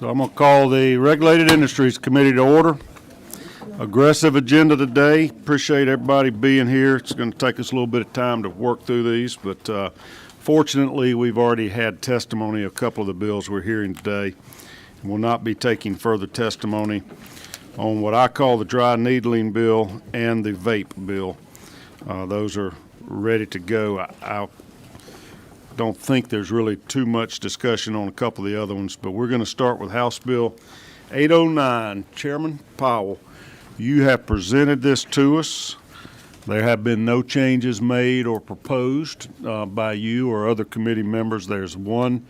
So I'm going to call the Regulated Industries Committee to order. Aggressive agenda today. Appreciate everybody being here. It's going to take us a little bit of time to work through these, but fortunately, we've already had testimony of a couple of the bills we're hearing today. We'll not be taking further testimony on what I call the dry needling bill and the vape bill. Those are ready to go. I don't think there's really too much discussion on a couple of the other ones, but we're going to start with House Bill 809. Chairman Powell, you have presented this to us. There have been no changes made or proposed by you or other committee members. There's one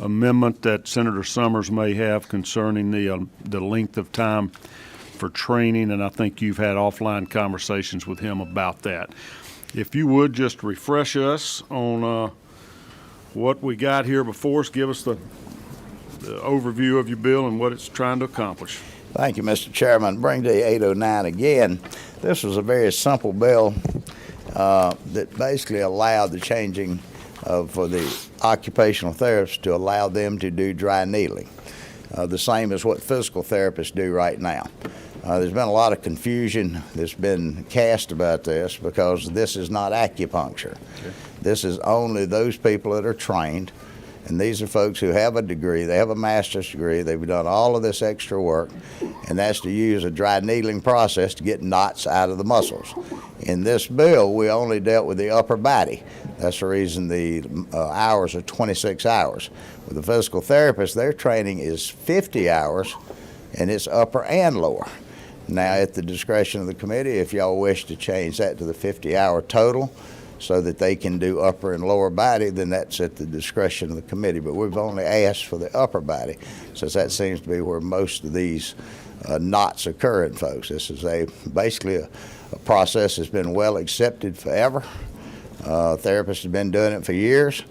amendment that Senator Summers may have concerning the length of time for training, and I think you've had offline conversations with him about that. If you would just refresh us on what we got here before us, give us the overview of your bill and what it's trying to accomplish. Thank you, Mr. Chairman. Bring to 809 again. This was a very simple bill that basically allowed the changing for the occupational therapists to allow them to do dry needling, the same as what physical therapists do right now. There's been a lot of confusion that's been cast about this because this is not acupuncture. Okay. This is only those people that are trained, and these are folks who have a degree, they have a master's degree, they've done all of this extra work, and that's to use a dry needling process to get knots out of the muscles. In this bill, we only dealt with the upper body. That's the reason the hours are 26 hours. With the physical therapist, their training is 50 hours, and it's upper and lower. Now, at the discretion of the committee, if y'all wish to change that to the 50-hour total so that they can do upper and lower body, then that's at the discretion of the committee. But we've only asked for the upper body, since that seems to be where most of these knots occur in folks. This is basically a process that's been well accepted forever. Therapists have been doing it for years.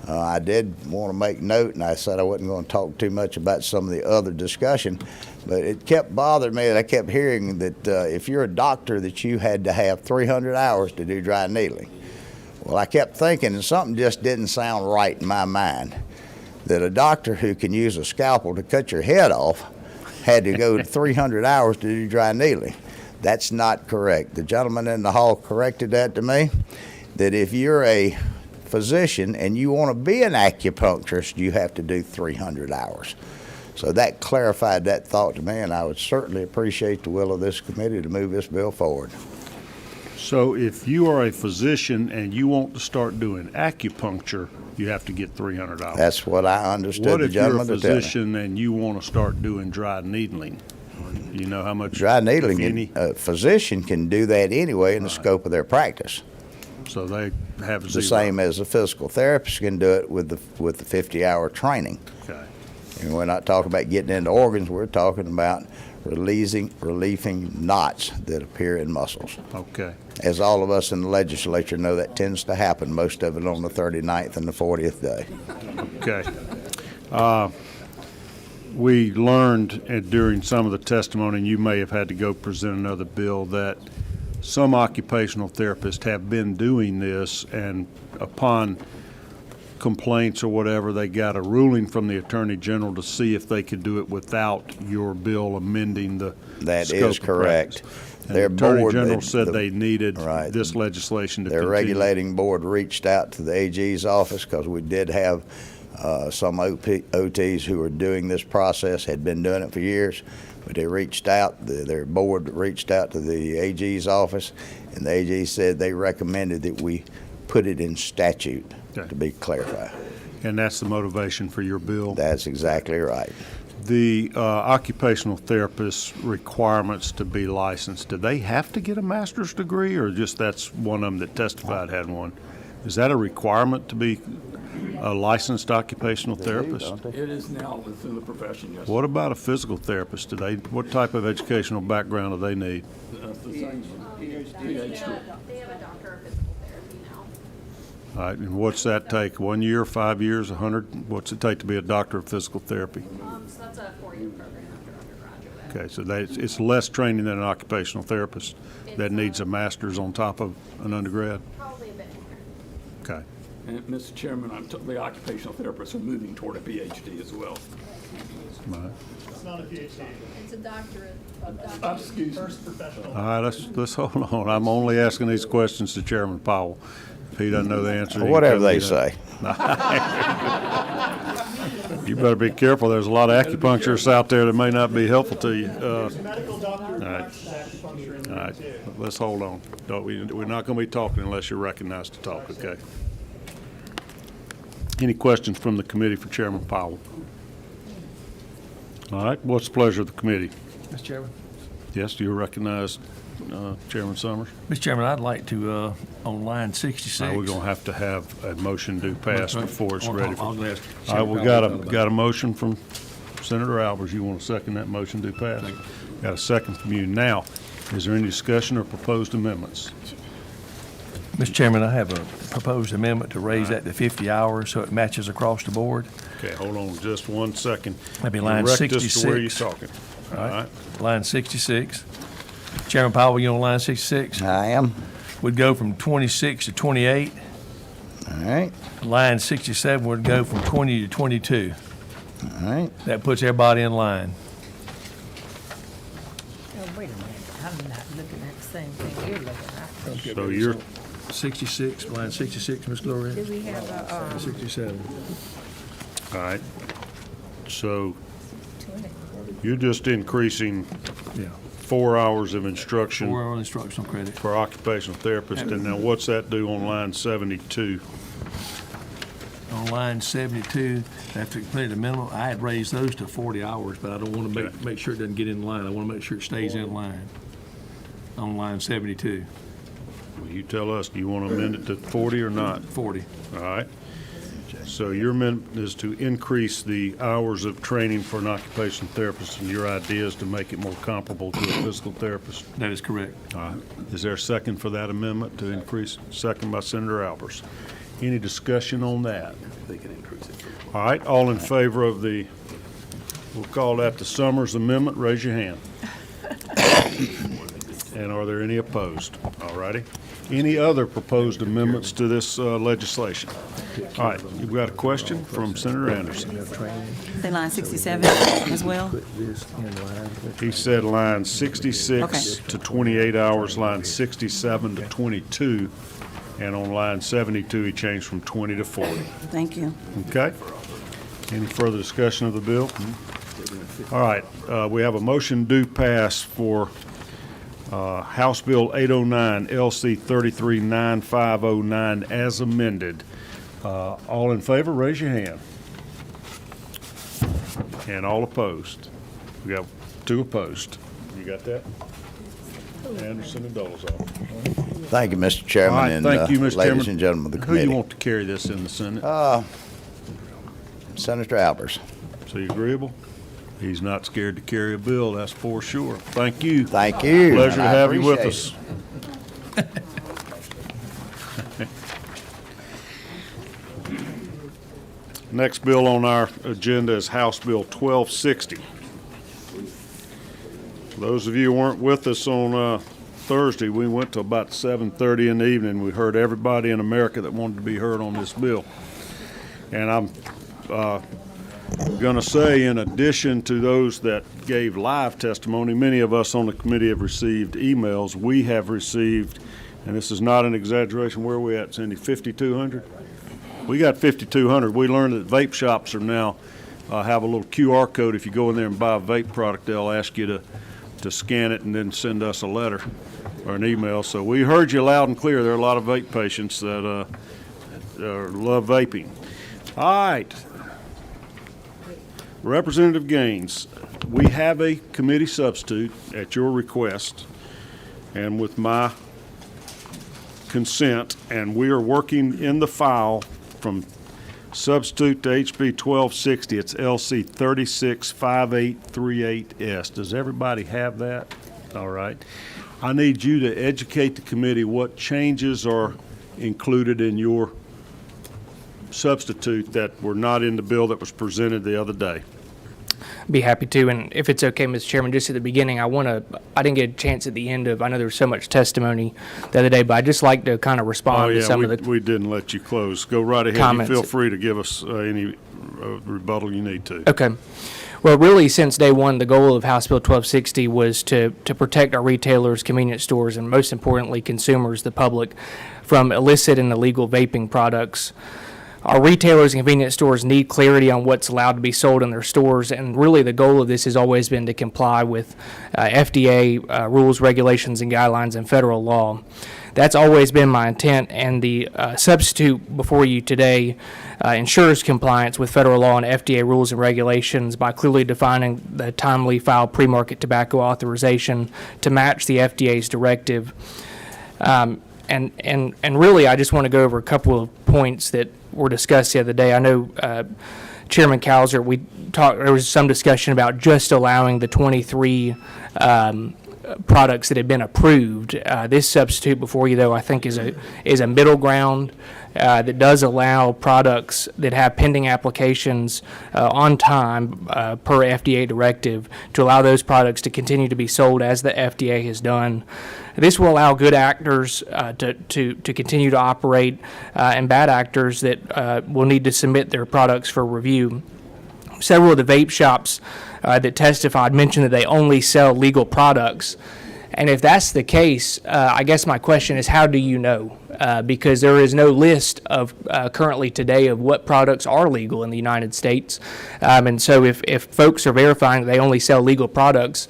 I did want to make note, and I said I wasn't going to talk too much about some of the other discussion, but it kept bothering me that I kept hearing that if you're a doctor that you had to have 300 hours to do dry needling. Well, I kept thinking, and something just didn't sound right in my mind, that a doctor who can use a scalpel to cut your head off had to go 300 hours to do dry needling. That's not correct. The gentleman in the hall corrected that to me, that if you're a physician and you want to be an acupuncturist, you have to do 300 hours. So that clarified that thought to me, and I would certainly appreciate the will of this committee to move this bill forward. So if you are a physician and you want to start doing acupuncture, you have to get 300 hours. That's what I understood the gentleman to tell me. What if you're a physician and you want to start doing dry needling? Do you know how much? Dry needling, a physician can do that anyway in the scope of their practice. So they have the same as a physical therapist can do it with the 50-hour training. Okay. And we're not talking about getting into organs. We're talking about relieving knots that appear in muscles. Okay. As all of us in the legislature know, that tends to happen, most of it on the 39th and the 40th day. Okay. We learned during some of the testimony, and you may have had to go present another bill, that some occupational therapists have been doing this, and upon complaints or whatever, they got a ruling from the Attorney General to see if they could do it without your bill amending the That is correct. The Attorney General said they needed this legislation to continue. Their regulating board reached out to the AG's office because we did have some OTs who were doing this process, had been doing it for years. But they reached out, their board reached out to the AG's office, and the AG said they recommended that we put it in statute to be clarified. And that's the motivation for your bill? That's exactly right. The occupational therapist requirements to be licensed, do they have to get a master's degree, or just that's one of them that testified had one? Is that a requirement to be a licensed occupational therapist? It is now within the profession, yes. What about a physical therapist? What type of educational background do they need? PhD. They have a doctor of physical therapy now. All right, and what's that take? 1 year, 5 years, 100? What's it take to be a doctor of physical therapy? So that's a 4-year program after undergraduate. Okay, so it's less training than an occupational therapist that needs a master's on top of an undergrad? Probably a bit more. Okay. And Mr. Chairman, the occupational therapists are moving toward a PhD as well. It's a doctorate of doctorate. Excuse me. All right, let's hold on. I'm only asking these questions to Chairman Powell. If he doesn't know the answer, he can Whatever tell me they that. say. You better be careful. There's a lot of acupuncturists out there that may not be helpful to you. Medical doctor All right. practices acupuncture in All right, there too. let's hold on. We're not going to be talking unless you're recognized to talk, okay? Any questions from the committee for Chairman Powell? All right, what's the pleasure of the committee? Mr. Chairman. Yes, you're recognized, Chairman Summers. Mr. Chairman, I'd like to, on line 66. Now, we're going to have a motion do pass before it's ready. I'll For ask All right, we Chairman got a motion from Senator Albers. You want to second that motion do pass? Got a second from you. Now, is there any discussion or proposed amendments? Mr. Chairman, I have a proposed amendment to raise that to 50 hours so it matches across the board. Okay, hold on just 1 second. That'd be line Direct us to where you're 66. talking. All right. Line 66. Chairman Powell, you on line 66? I am. Would go from 26 to 28. All right, Line 67 would go from 20 to 22. all right. That puts everybody in line. Oh, wait a minute, I'm not looking at the same thing you're looking at. So you're, 66, line 66, Ms. Gloria? Do we have a, 67. all right. So 20? you're just increasing Yeah. 4 hours of instruction 4-hour instructional credit. for occupational therapists. And now what's that do on line 72? On line 72, after completing the minimum, I had raised those to 40 hours, but I don't want to Okay. make sure it doesn't get in line. I want to make sure it stays in line on line 72, Well, you tell us, do you want to amend it to 40 or not? 40. All right. So your amendment is to increase the hours of training for an occupational therapist, and your idea is to make it more comparable to a physical therapist. That is correct. All right. Is there a second for that amendment to increase? Second by Senator Albers. Any discussion on that? They can increase it. All right, all in favor of the, we'll call that the Summers Amendment, raise your hand. And are there any opposed? All righty. Any other proposed amendments to this legislation? All right, you've got a question from Senator Anderson. Say line 67 as well? He said line 66 Okay. to 28 hours, line 67 to 22, and on line 72, he changed from 20 to 40. Thank you. Okay? Any further discussion of the bill? All right, we have a motion due pass for House Bill 809, LC 339509 as amended. All in favor, raise your hand. And all opposed. We got 2 opposed. You got that? Anderson and Dolezal. Thank you, Mr. All Chairman, right, and thank you, Mr. Chairman. ladies and gentlemen of the Who committee. you want to carry this in the Senate? Senator Albers. So you agreeable? He's not scared to carry a bill, that's for sure. Thank you. Thank you. Pleasure and to I have you with appreciate us. Next bill on our agenda is House Bill 1260. Those of you who weren't with us on Thursday, we went to about 7:30 in the evening. We heard everybody in America that wanted to be heard on this bill. And I'm going to say, in addition to those that gave live testimony, many of us on the committee have received emails. We have received, and this is not an exaggeration, where are we at, Cindy, 5,200? We got 5,200. We learned that vape shops are now have a little QR code. If you go in there and buy a vape product, they'll ask you to scan it and then send us a letter or an email. So we heard you loud and clear. There are a lot of vape patients that love vaping. All right. Representative Gaines, we have a committee substitute at your request and with my consent, and we are working in the file from substitute to HB 1260. It's LC 365838S. Does everybody have that? All right. I need you to educate the committee what changes are included in your substitute that were not in the bill that was presented the other day. Be happy to, and if it's okay, Mr. Chairman, just at the beginning, I didn't get a chance at the end I know there was so much testimony the other day, but I'd just like to kind of respond to some of the we didn't let you close. Go right ahead. Comments. You feel free to give us any rebuttal you need to. Okay. Well, really, since day one, the goal of House Bill 1260 was to protect our retailers, convenience stores, and most importantly, consumers, the public, from illicit and illegal vaping products. Our retailers and convenience stores need clarity on what's allowed to be sold in their stores, and really the goal of this has always been to comply with FDA rules, regulations, and guidelines and federal law. That's always been my intent, and the substitute before you today ensures compliance with federal law and FDA rules and regulations by clearly defining the timely filed pre-market tobacco authorization to match the FDA's directive. And really, I just want to go over a couple of points that were discussed the other day. I know Chairman Cowser, there was some discussion about just allowing the 23 products that have been approved. This substitute before you, though, I think is a middle ground that does allow products that have pending applications on time per FDA directive to allow those products to continue to be sold as the FDA has done. This will allow good actors to continue to operate and bad actors that will need to submit their products for review. Several of the vape shops that testified mentioned that they only sell legal products. And if that's the case, I guess my question is, how do you know? Because there is no list of currently today of what products are legal in the United States. And so if folks are verifying that they only sell legal products,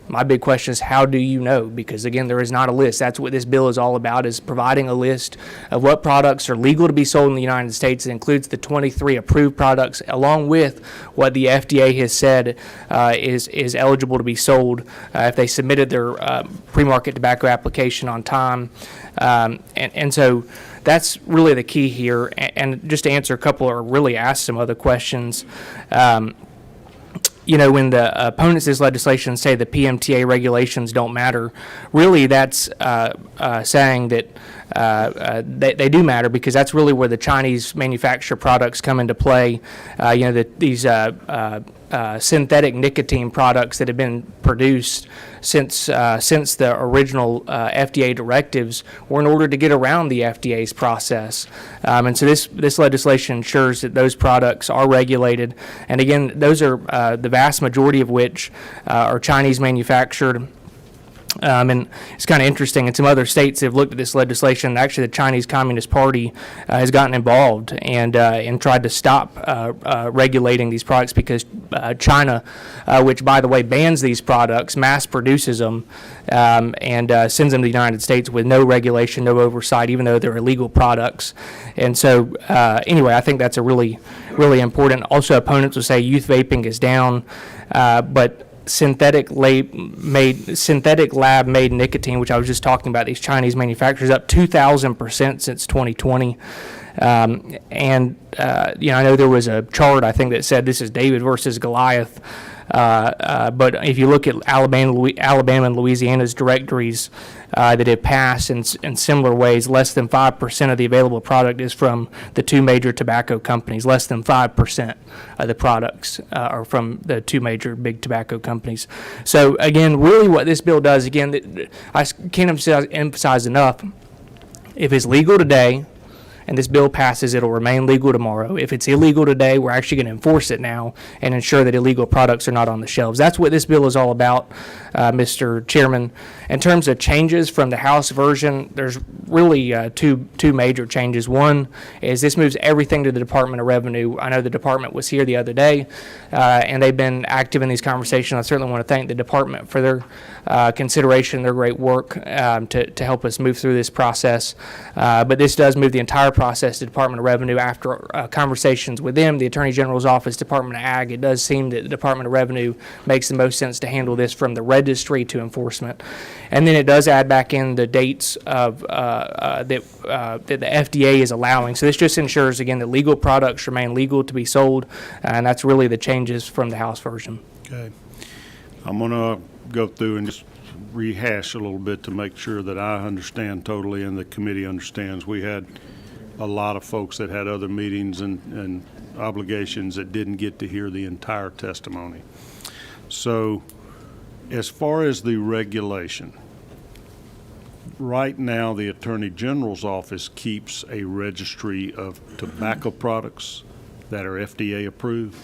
my big question is, how do you know? Because, again, there is not a list. That's what this bill is all about, is providing a list of what products are legal to be sold in the United States. It includes the 23 approved products, along with what the FDA has said is eligible to be sold if they submitted their pre-market tobacco application on time. And so that's really the key here. And just to answer a couple, or really ask some other questions, when the opponents of this legislation say the PMTA regulations don't matter, really that's saying that they do matter, because that's really where the Chinese manufactured products come into play. These synthetic nicotine products that have been produced since the original FDA directives were in order to get around the FDA's process. And so this legislation ensures that those products are regulated. And again, those are the vast majority of which are Chinese manufactured. And it's kind of interesting. In some other states have looked at this legislation. Actually, the Chinese Communist Party has gotten involved and tried to stop regulating these products, because China, which, by the way, bans these products, mass produces them, and sends them to the United States with no regulation, no oversight, even though they're illegal products. And so, anyway, I think that's a really, really important. Also, opponents will say youth vaping is down, but synthetic lab-made nicotine, which I was just talking about, these Chinese manufacturers, up 2,000% since 2020. I know there was a chart, I think, that said this is David versus Goliath. But if you look at Alabama and Louisiana's directories that have passed in similar ways, less than 5% of the available product is from the two major tobacco companies. Less than 5% of the products are from the two major big tobacco companies. So, again, really what this bill does, again, I can't emphasize enough, if it's legal today, and this bill passes, it'll remain legal tomorrow. If it's illegal today, we're actually going to enforce it now and ensure that illegal products are not on the shelves. That's what this bill is all about, Mr. Chairman. In terms of changes from the House version, there's really two major changes. One is this moves everything to the Department of Revenue. I know the department was here the other day, and they've been active in these conversations. I certainly want to thank the department for their consideration, their great work to help us move through this process. But this does move the entire process to Department of Revenue. After conversations with them, the Attorney General's Office, Department of Ag, it does seem that the Department of Revenue makes the most sense to handle this from the registry to enforcement. And then it does add back in the dates of that the FDA is allowing. So this just ensures, again, that legal products remain legal to be sold, and that's really the changes from the House version. Okay. I'm going to go through and just rehash a little bit to make sure that I understand totally and the committee understands. We had a lot of folks that had other meetings and obligations that didn't get to hear the entire testimony. So as far as the regulation, right now the Attorney General's office keeps a registry of tobacco products that are FDA approved.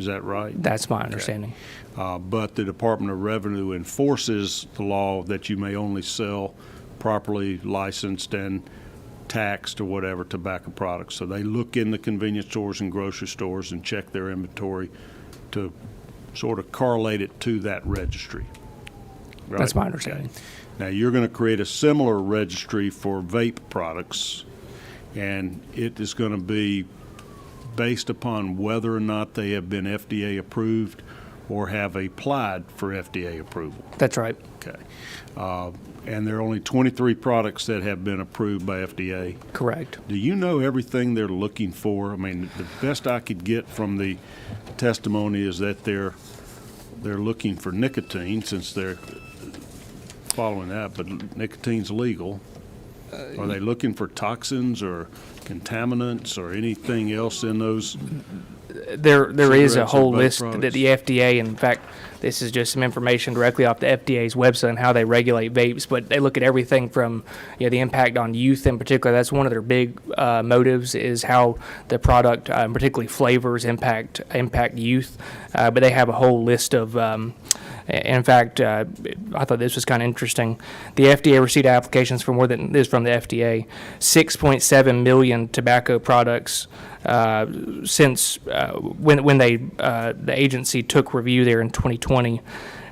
Is that right? That's my understanding. But the Department of Revenue enforces the law that you may only sell properly licensed and taxed or whatever tobacco products. So they look in the convenience stores and grocery stores and check their inventory to sort of correlate it to that registry. Right? That's my understanding. Okay. Now, you're going to create a similar registry for vape products, and it is going to be based upon whether or not they have been FDA approved or have applied for FDA approval. That's right. Okay. And there are only 23 products that have been approved by FDA. Correct. Do you know everything they're looking for? I mean, the best I could get from the testimony is that they're looking for nicotine, since they're following that, but nicotine's legal. Are they looking for toxins or contaminants or anything else in those? There is a Cigarettes or whole vape list products? that the FDA, in fact, this is just some information directly off the FDA's website on how they regulate vapes, but they look at everything from, the impact on youth in particular. That's one of their big motives, is how the product, particularly flavors, impact youth. But they have a whole list of, in fact, I thought this was kind of interesting. The FDA received applications for more than this from the FDA, 6.7 million tobacco products since when the agency took review there in 2020.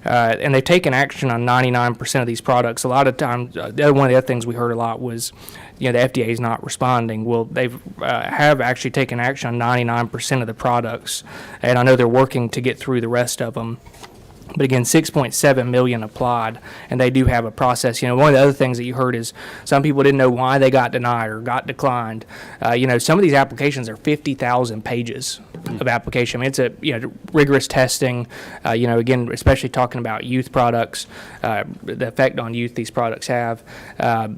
And they've taken action on 99% of these products. A lot of times, one of the other things we heard a lot was, the FDA is not responding. Well, they've have actually taken action on 99% of the products, and I know they're working to get through the rest of them. But again, 6.7 million applied, and they do have a process. One of the other things that you heard is some people didn't know why they got denied or got declined. Some of these applications are 50,000 pages of application. I mean, it's a rigorous testing. Again, especially talking about youth products, the effect on youth these products have. A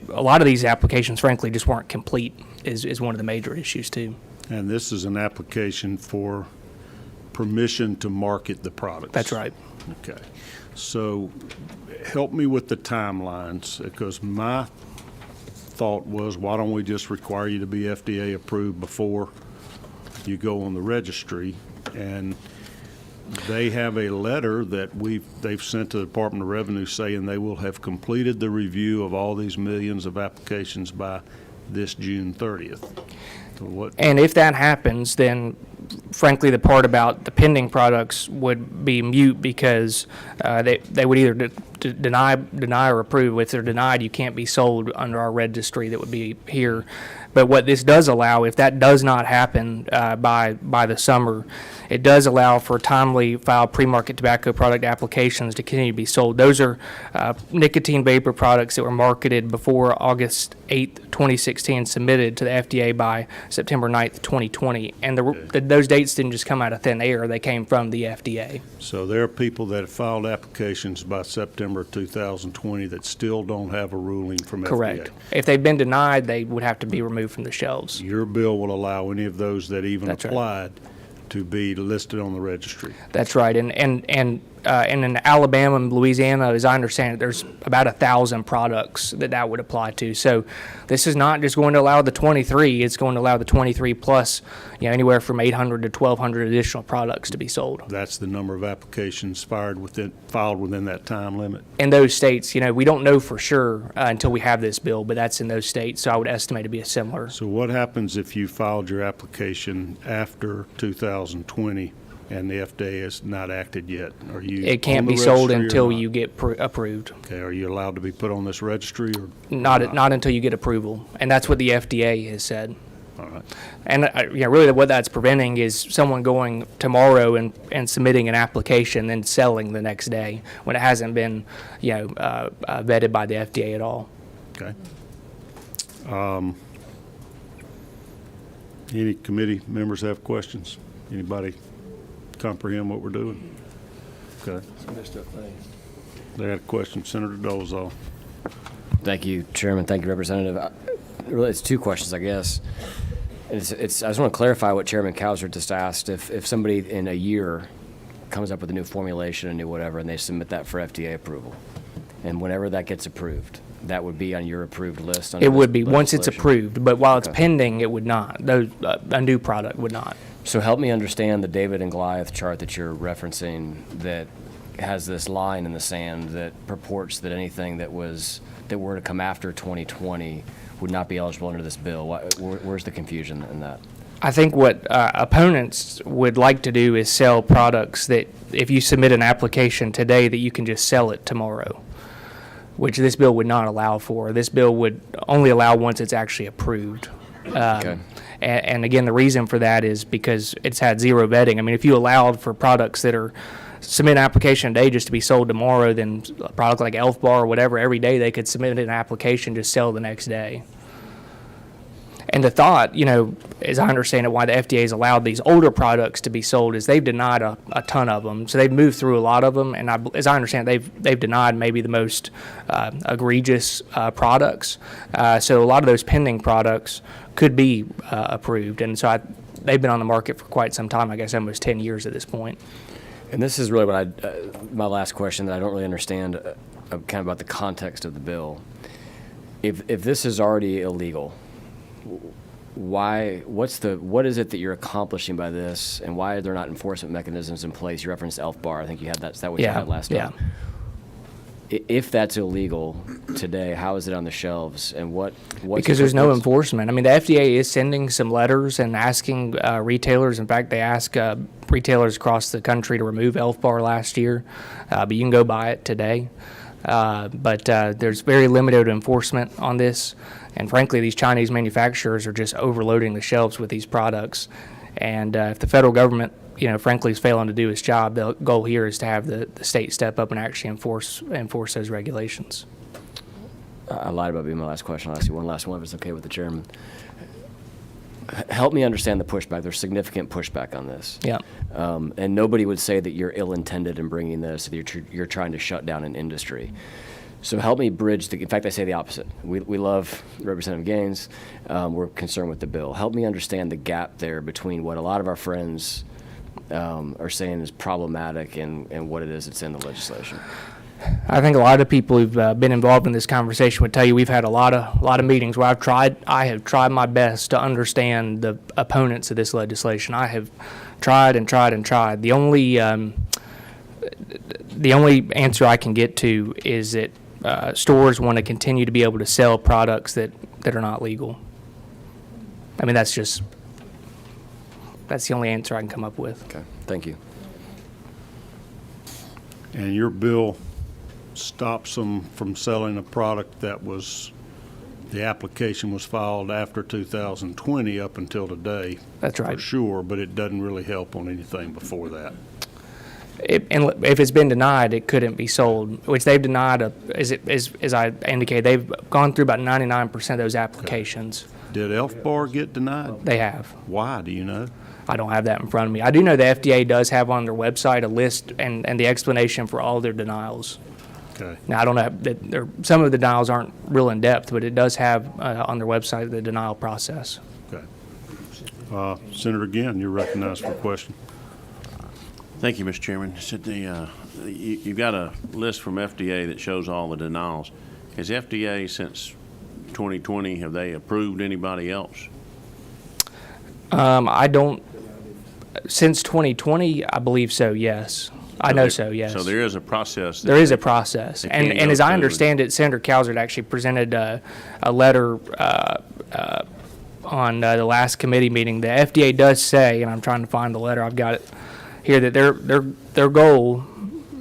lot of these applications, frankly, just weren't complete. Is one of the major issues too. And this is an application for permission to market the products. That's right. Okay. So help me with the timelines, because my thought was, why don't we just require you to be FDA approved before you go on the registry? And they have a letter that they've sent to the Department of Revenue saying they will have completed the review of all these millions of applications by this June 30th. So what? And if that happens, then frankly, the part about the pending products would be mute, because they would either deny or approve. If they're denied, you can't be sold under our registry that would be here. But what this does allow, if that does not happen by the summer, it does allow for timely filed pre-market tobacco product applications to continue to be sold. Those are nicotine vapor products that were marketed before August 8th, 2016, submitted to the FDA by September 9th, 2020. And those dates didn't just come out of thin air. They came from the FDA. So there are people that have filed applications by September 2020 that still don't have a ruling from FDA. Correct. If they've been denied, they would have to be removed from the shelves. Your bill will allow any of those that even That's right. applied to be listed on the registry. That's right. And in Alabama and Louisiana, as I understand it, there's about 1,000 products that would apply to. So this is not just going to allow the 23. It's going to allow the 23 plus, anywhere from 800 to 1,200 additional products to be sold. That's the number of applications filed within that time limit. In those states, we don't know for sure until we have this bill, but that's in those states. So I would estimate to be a similar. So what happens if you filed your application after 2020 and the FDA has not acted yet? Are you It can't on the be sold registry or until not? you get approved. Okay, are you allowed to be put on this registry or? Not until you get approval, and that's what the FDA has said. All right. And really, what that's preventing is someone going tomorrow and submitting an application, then selling the next day when it hasn't been, vetted by the FDA at all. Okay. Any committee members have questions? Anybody comprehend what we're doing? Okay. They had a question. Senator Dolezal. Thank you, Chairman. Thank you, Representative. Really, it's two questions, I guess. I just want to clarify what Chairman Cowser just asked. If somebody in a year comes up with a new formulation, a new whatever, and they submit that for FDA approval, And whenever that gets approved, that would be on your approved list? under It this would be, once it's legislation? approved, but while it's Okay. pending, it would not. Those, a new product would not. So help me understand the David and Goliath chart that you're referencing that has this line in the sand that purports that anything that were to come after 2020 would not be eligible under this bill. Where's the confusion in that? I think what opponents would like to do is sell products that if you submit an application today, that you can just sell it tomorrow, which this bill would not allow for. This bill would only allow once it's actually approved. Okay. And again, the reason for that is because it's had zero vetting. I mean, if you allowed for products that are submit an application today just to be sold tomorrow, then a product like Elf Bar or whatever, every day they could submit an application, just sell the next day. And the thought, as I understand it, why the FDA has allowed these older products to be sold is they've denied a ton of them. So they've moved through a lot of them, and as I understand it, they've denied maybe the most egregious products. So a lot of those pending products could be approved, and so they've been on the market for quite some time. I guess almost 10 years at this point. And this is really what my last question that I don't really understand kind of about the context of the bill. If this is already illegal, what is it that you're accomplishing by this, and why are there not enforcement mechanisms in place? You referenced Elf Bar. I think you had that. Is that what you had last time? If that's illegal today, how is it on the shelves, and what's because there's no enforcement. I mean, the FDA is sending some letters and asking retailers. In fact, they asked retailers across the country to remove Elf Bar last year, but you can go buy it today. But there's very limited enforcement on this, and frankly, these Chinese manufacturers are just overloading the shelves with these products. And if the federal government, frankly, is failing to do its job, the goal here is to have the state step up and actually enforce those regulations. I lied about being my last question. I'll ask you one last one if it's okay with the chairman. Help me understand the pushback. There's significant pushback on this. Yeah. And nobody would say that you're ill-intended in bringing this, that you're trying to shut down an industry. So help me bridge in fact, I say the opposite. We love Representative Gaines. We're concerned with the bill. Help me understand the gap there between what a lot of our friends are saying is problematic and what it is that's in the legislation. I think a lot of people who've been involved in this conversation would tell you we've had a lot of meetings where I have tried my best to understand the opponents of this legislation. I have tried and tried and tried. The only answer I can get to is that stores want to continue to be able to sell products that are not legal. I mean, that's the only answer I can come up with. Okay, thank you. And your bill stops them from selling a product that the application was filed after 2020 up until today. That's right. For sure, but it doesn't really help on anything before that. And if it's been denied, it couldn't be sold, which they've denied, as I indicated, they've gone through about 99% of those applications. Did Elf Bar get denied? They have. Why, do you know? I don't have that in front of me. I do know the FDA does have on their website a list and the explanation for all their denials. Okay. Now, I don't know, some of the denials aren't real in-depth, but it does have on their website the denial process. Okay. Senator Ginn, you're recognized for a question. Thank you, Mr. Chairman. Said you've got a list from FDA that shows all the denials. Has FDA since 2020, have they approved anybody else? Since 2020, I believe so, yes. I know so, yes. So there is a process. There is a process. they And can't as go I through understand it, Senator Cowsert actually presented a letter on the last committee meeting. The FDA does say, and I'm trying to find the letter, I've got it here, that their goal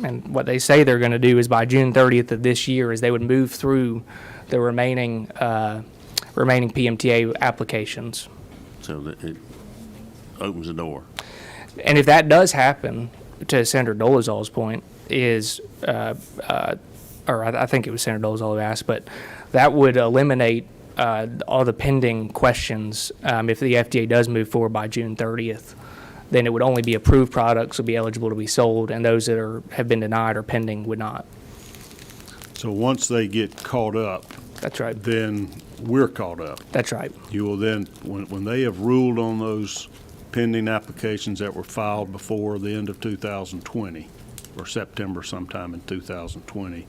and what they say they're going to do is by June 30th of this year is they would move through the remaining PMTA applications. So that it opens the door. And if that does happen, to Senator Dolezal's point, or I think it was Senator Dolezal who asked, but that would eliminate all the pending questions. If the FDA does move forward by June 30th, then it would only be approved products would be eligible to be sold, and those that have been denied or pending would not. So once they get caught up, That's right. then we're caught up. That's right. You will then, when they have ruled on those pending applications that were filed before the end of 2020, or September sometime in 2020,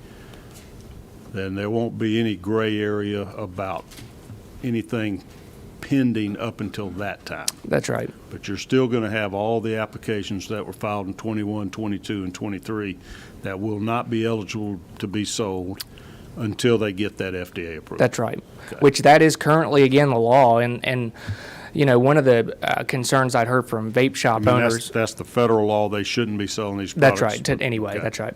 then there won't be any gray area about anything pending up until that time. That's right. But you're still going to have all the applications that were filed in 21, 22, and 23 that will not be eligible to be sold until they get that FDA approval. That's right. Okay. Which that is currently, again, the law. And you know, one of the concerns I'd heard from vape shop I mean, owners. that's the federal law. They shouldn't be selling these products. That's right. Anyway, Okay. that's right.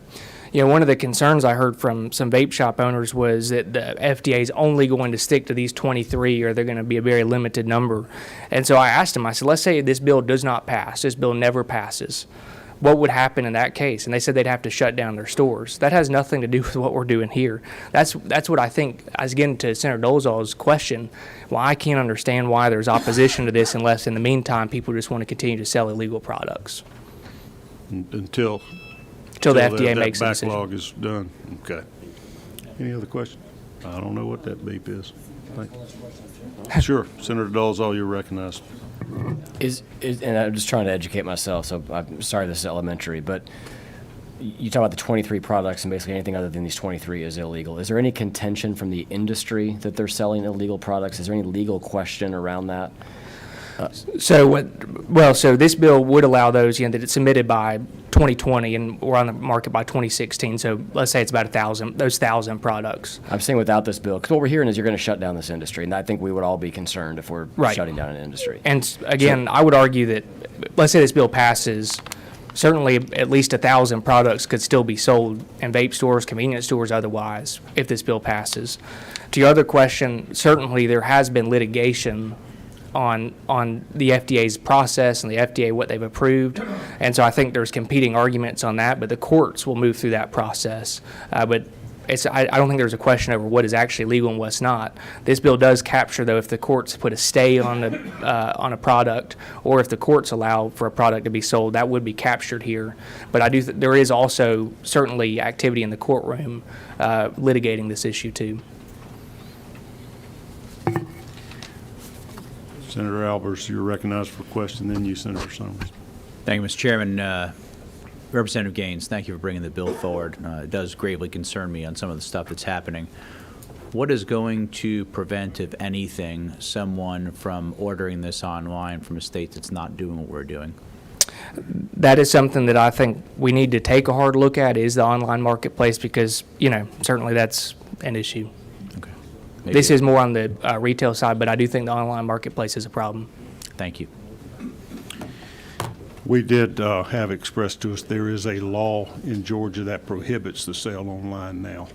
You know, one of the concerns I heard from some vape shop owners was that the FDA is only going to stick to these 23, or they're going to be a very limited number. And so I asked them, I said, let's say this bill does not pass, this bill never passes. What would happen in that case? And they said they'd have to shut down their stores. That has nothing to do with what we're doing here. That's what I think, I was getting to Senator Dolezal's question. Well, I can't understand why there's opposition to this unless in the meantime people just want to continue to sell illegal products Until until the FDA makes a that decision. backlog is done. Okay. Any other questions? I don't know what that beep is. Sure. Senator Dolezal, you're recognized. And I'm just trying to educate myself, so I'm sorry this is elementary, but you talk about the 23 products and basically anything other than these 23 is illegal. Is there any contention from the industry that they're selling illegal products? Is there any legal question around that? So this bill would allow those, you know, that it's submitted by 2020 and we're on the market by 2016. So let's say it's about 1,000 products. I'm saying without this bill, because what we're hearing is you're going to shut down this industry, and I think we would all be concerned if we're Right. shutting down an industry. And again, I would argue that, let's say this bill passes, certainly at least 1,000 products could still be sold in vape stores, convenience stores, otherwise, if this bill passes. To your other question, certainly there has been litigation on the FDA's process and the FDA, what they've approved. And so I think there's competing arguments on that, but the courts will move through that process. But I don't think there's a question over what is actually legal and what's not. This bill does capture, though, if the courts put a stay on a product, or if the courts allow for a product to be sold, that would be captured here. But I do there is also certainly activity in the courtroom litigating this issue too. Senator Albers, you're recognized for a question, then you, Senator Summers. Thank you, Mr. Chairman. Representative Gaines, thank you for bringing the bill forward. It does gravely concern me on some of the stuff that's happening. What is going to prevent, if anything, someone from ordering this online from a state that's not doing what we're doing? That is something that I think we need to take a hard look at, is the online marketplace, because, you know, certainly that's an issue. Maybe- This is more on the retail side, but I do think the online marketplace is a problem. Thank you. We did have expressed to us there is a law in Georgia that prohibits the sale online now.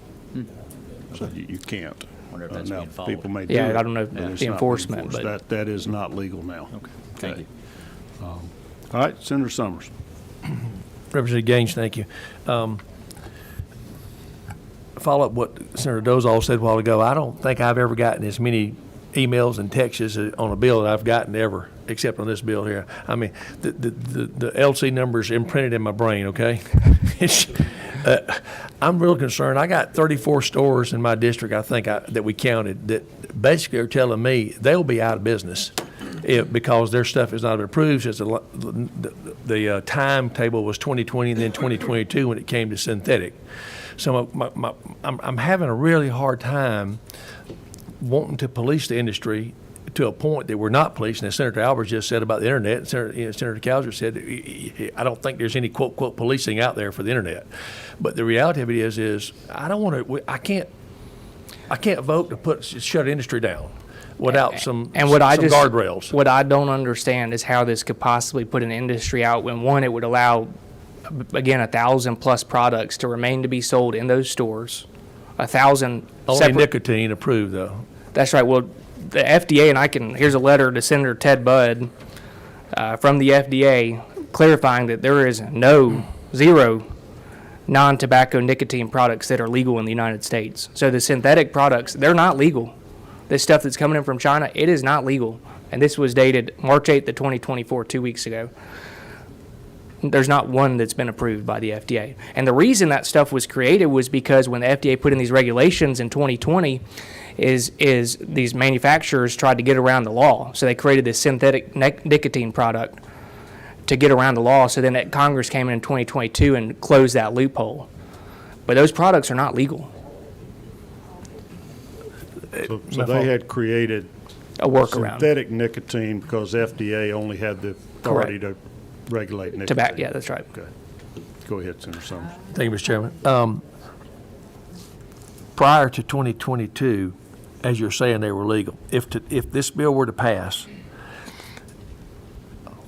So you can't. Wonder if that's Now, being followed. people may do Yeah, it, I don't know but the it's not being enforcement, enforced. but- That is not legal now. Okay. Thank you. All right, Senator Summers. Representative Gaines, thank you. Follow up what Senator Dolezal said a while ago. I don't think I've ever gotten as many emails and texts on a bill that I've gotten ever, except on this bill here. I mean, the LC number's imprinted in my brain, okay? I'm real concerned. I got 34 stores in my district, I think, that we counted, that basically are telling me they'll be out of business because their stuff is not approved. Since the timetable was 2020 and then 2022 when it came to synthetic. So I'm having a really hard time wanting to police the industry to a point that we're not policing. As Senator Albers just said about the internet, and Senator Cowser said, I don't think there's any quote policing out there for the internet. But the reality of it is I don't want to. I can't vote to shut industry down without some guardrails. What I don't understand is how this could possibly put an industry out when, one, it would allow, again, 1,000+ products to remain to be sold in those stores. 1,000 Only separate. nicotine approved, though. That's right. Well, the FDA, and here's a letter to Senator Ted Budd from the FDA clarifying that there is zero non-tobacco nicotine products that are legal in the United States. So the synthetic products, they're not legal. This stuff that's coming in from China, it is not legal. And this was dated March 8th of 2024, 2 weeks ago. There's not one that's been approved by the FDA. And the reason that stuff was created was because when the FDA put in these regulations in 2020, is these manufacturers tried to get around the law. So they created this synthetic nicotine product to get around the law. So then Congress came in 2022 and closed that loophole. But those products are not legal. So they had created A workaround. synthetic nicotine because FDA only had the authority to regulate nicotine. Tobacco, yeah, that's right. Okay. Go ahead, Senator Summers. Thank you, Mr. Chairman. Prior to 2022, as you're saying, they were legal. If this bill were to pass,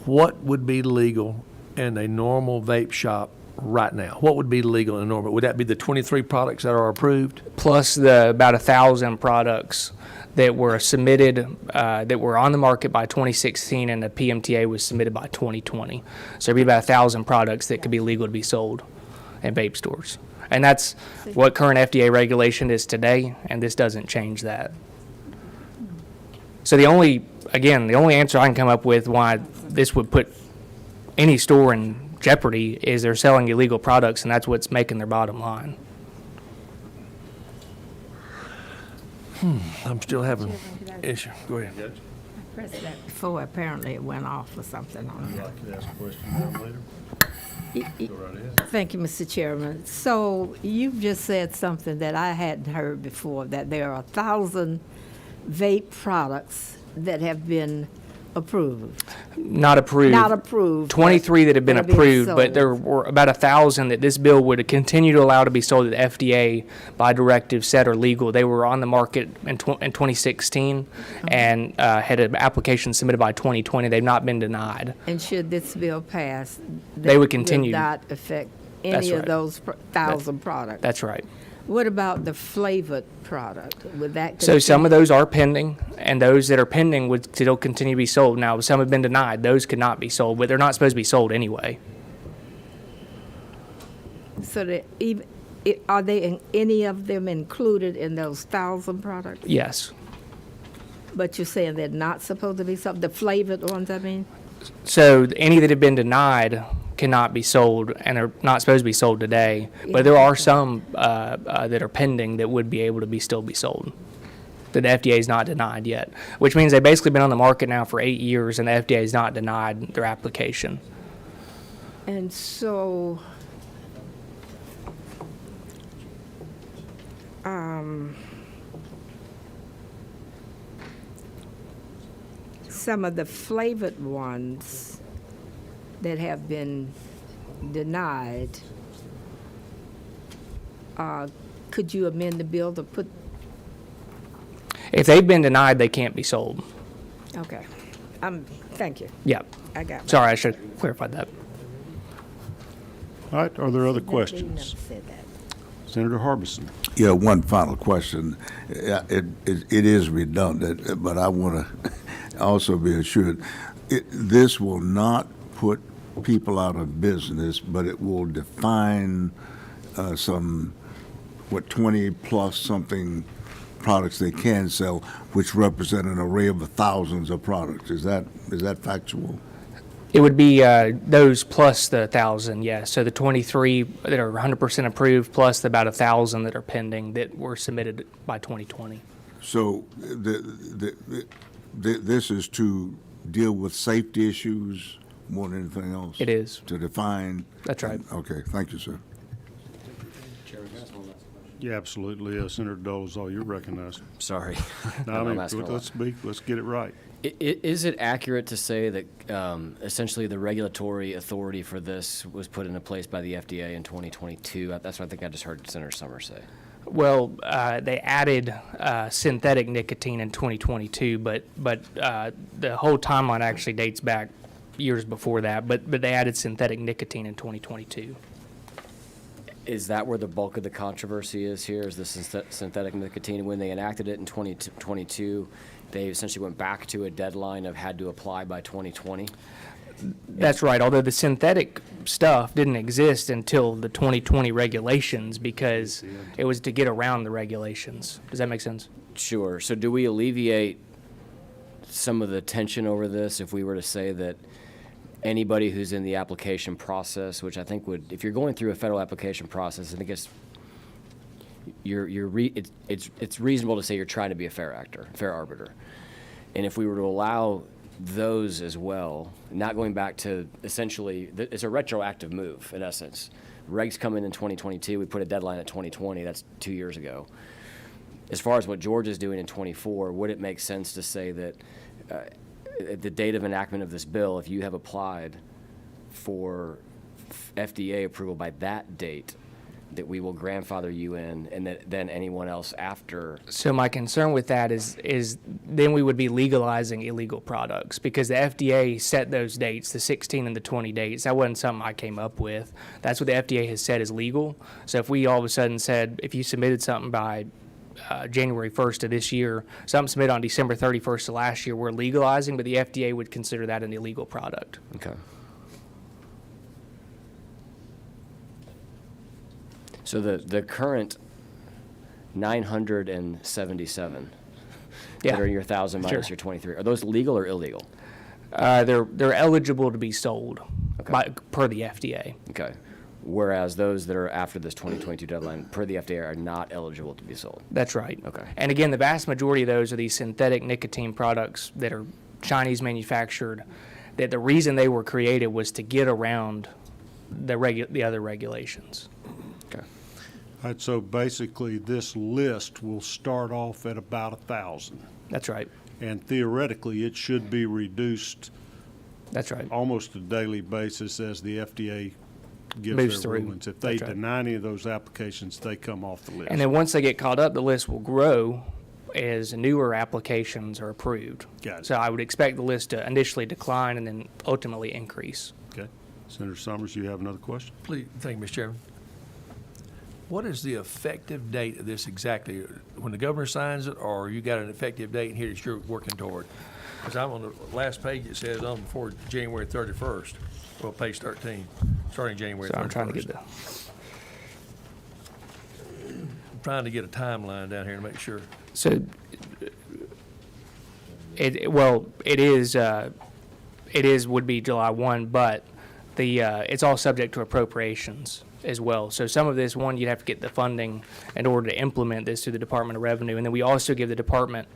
what would be legal in a normal vape shop right now? What would be legal in a normal? Would that be the 23 products that are approved? Plus the about 1,000 products that were submitted, that were on the market by 2016, and the PMTA was submitted by 2020. So it'd be about 1,000 products that could be legal to be sold in vape stores. And that's what current FDA regulation is today, and this doesn't change that. So the only answer I can come up with why this would put any store in jeopardy is they're selling illegal products, and that's what's making their bottom line. I'm still having issue. Go ahead. Pressed that before, apparently it went off or something on there. Like to ask a question later? Go right ahead. Thank you, Mr. Chairman. So you've just said something that I hadn't heard before, that there are 1,000 vape products that have been approved. Not approved. Not approved. 23 that have been that are being approved, but sold. there were about 1,000 that this bill would continue to allow to be sold at the FDA by directive said are legal. They were on the market in 2016 and had an application submitted by 2020. They've not been denied. And should this bill pass, They would continue. not affect That's any of right. those 1,000 products. That's right. What about the flavored product? Would that So some of continue? those are pending, and those that are pending would still continue to be sold. Now, some have been denied. Those could not be sold, but they're not supposed to be sold anyway. So that even, are any of them included in those 1,000 products? Yes. But you're saying they're not supposed to be sold, the flavored ones, I mean? So any that have been denied cannot be sold and are not supposed to be sold today. But there are some that are pending that would be able to still be sold that the FDA is not denied yet, which means they've basically been on the market now for 8 years and the FDA has not denied their application. And so, some of the flavored ones that have been denied, could you amend the bill to put, If they've been denied, they can't be sold. okay, thank you, Yeah. I got it. Sorry, I should have clarified that. All right, are there other They never questions? said that. Senator Harbison. Yeah, one final question. Yeah, it is redundant, but I want to also be assured, this will not put people out of business, but it will define some, 20-plus something products they can sell, which represent an array of thousands of products. Is that factual? It would be those plus the 1,000, yes. So the 23 that are 100% approved plus the about 1,000 that are pending that were submitted by 2020. So this is to deal with safety issues more than anything else? It is. To define? That's right. Okay, thank you, sir. Yeah, absolutely. Senator Dolezal, you're recognized. Sorry. No, I I'm mean, asking a lot. let's get it right. Is it accurate to say that essentially the regulatory authority for this was put into place by the FDA in 2022? That's what I think I just heard Senator Summers say. Well, they added synthetic nicotine in 2022, but the whole timeline actually dates back years before that. But they added synthetic nicotine in 2022. Is that where the bulk of the controversy is here, is the synthetic nicotine? When they enacted it in 2022, they essentially went back to a deadline of had to apply by 2020? That's right, although the synthetic stuff didn't exist until the 2020 regulations because it was to get around the regulations. Does that make sense? Sure. So do we alleviate some of the tension over this if we were to say that anybody who's in the application process, which I think would, if you're going through a federal application process, I think it's reasonable to say you're trying to be a fair actor, fair arbiter. And if we were to allow those as well, not going back to essentially, it's a retroactive move in essence. Regs come in 2022, we put a deadline at 2020, that's 2 years ago. as far as what George is doing in '24, would it make sense to say that at the date of enactment of this bill, if you have applied for FDA approval by that date, that we will grandfather you in, and that then anyone else after? So my concern with that is then we would be legalizing illegal products, because the FDA set those dates, the 16 and the 20 dates. That wasn't something I came up with. That's what the FDA has said is legal. So if we all of a sudden said, if you submitted something by January 1st of this year, something submitted on December 31st of last year, we're legalizing, but the FDA would consider that an illegal product. Okay. So the current 977 Yeah. that are your 1,000 minus Sure. your 23, are those legal or illegal? They're eligible to be sold Okay. per the FDA. Okay. Whereas those that are after this 2022 deadline, per the FDA, are not eligible to be sold. That's right. Okay. And again, the vast majority of those are these synthetic nicotine products that are Chinese manufactured, that the reason they were created was to get around the other regulations. Okay. All right, so basically, this list will start off at about 1,000. That's right. And theoretically, it should be reduced That's right. almost a daily basis as the FDA gives Moves their through. rulings. If they That's right. deny any of those applications, they come off the list. And then once they get caught up, the list will grow as newer applications are approved. Got it. So I would expect the list to initially decline and then ultimately increase. Okay. Senator Summers, you have another question? Please, thank you, Mr. Chairman. What is the effective date of this exactly? When the governor signs it, or you got an effective date in here that you're working toward? Because I'm on the last page, it says on before January 31st. Well, page 13, starting January 31st. So I'm trying to get I'm trying to get a timeline down here to make sure. So, would be July 1, but it's all subject to appropriations as well. So some of this, one, you'd have to get the funding in order to implement this through the Department of Revenue. And then we also give the department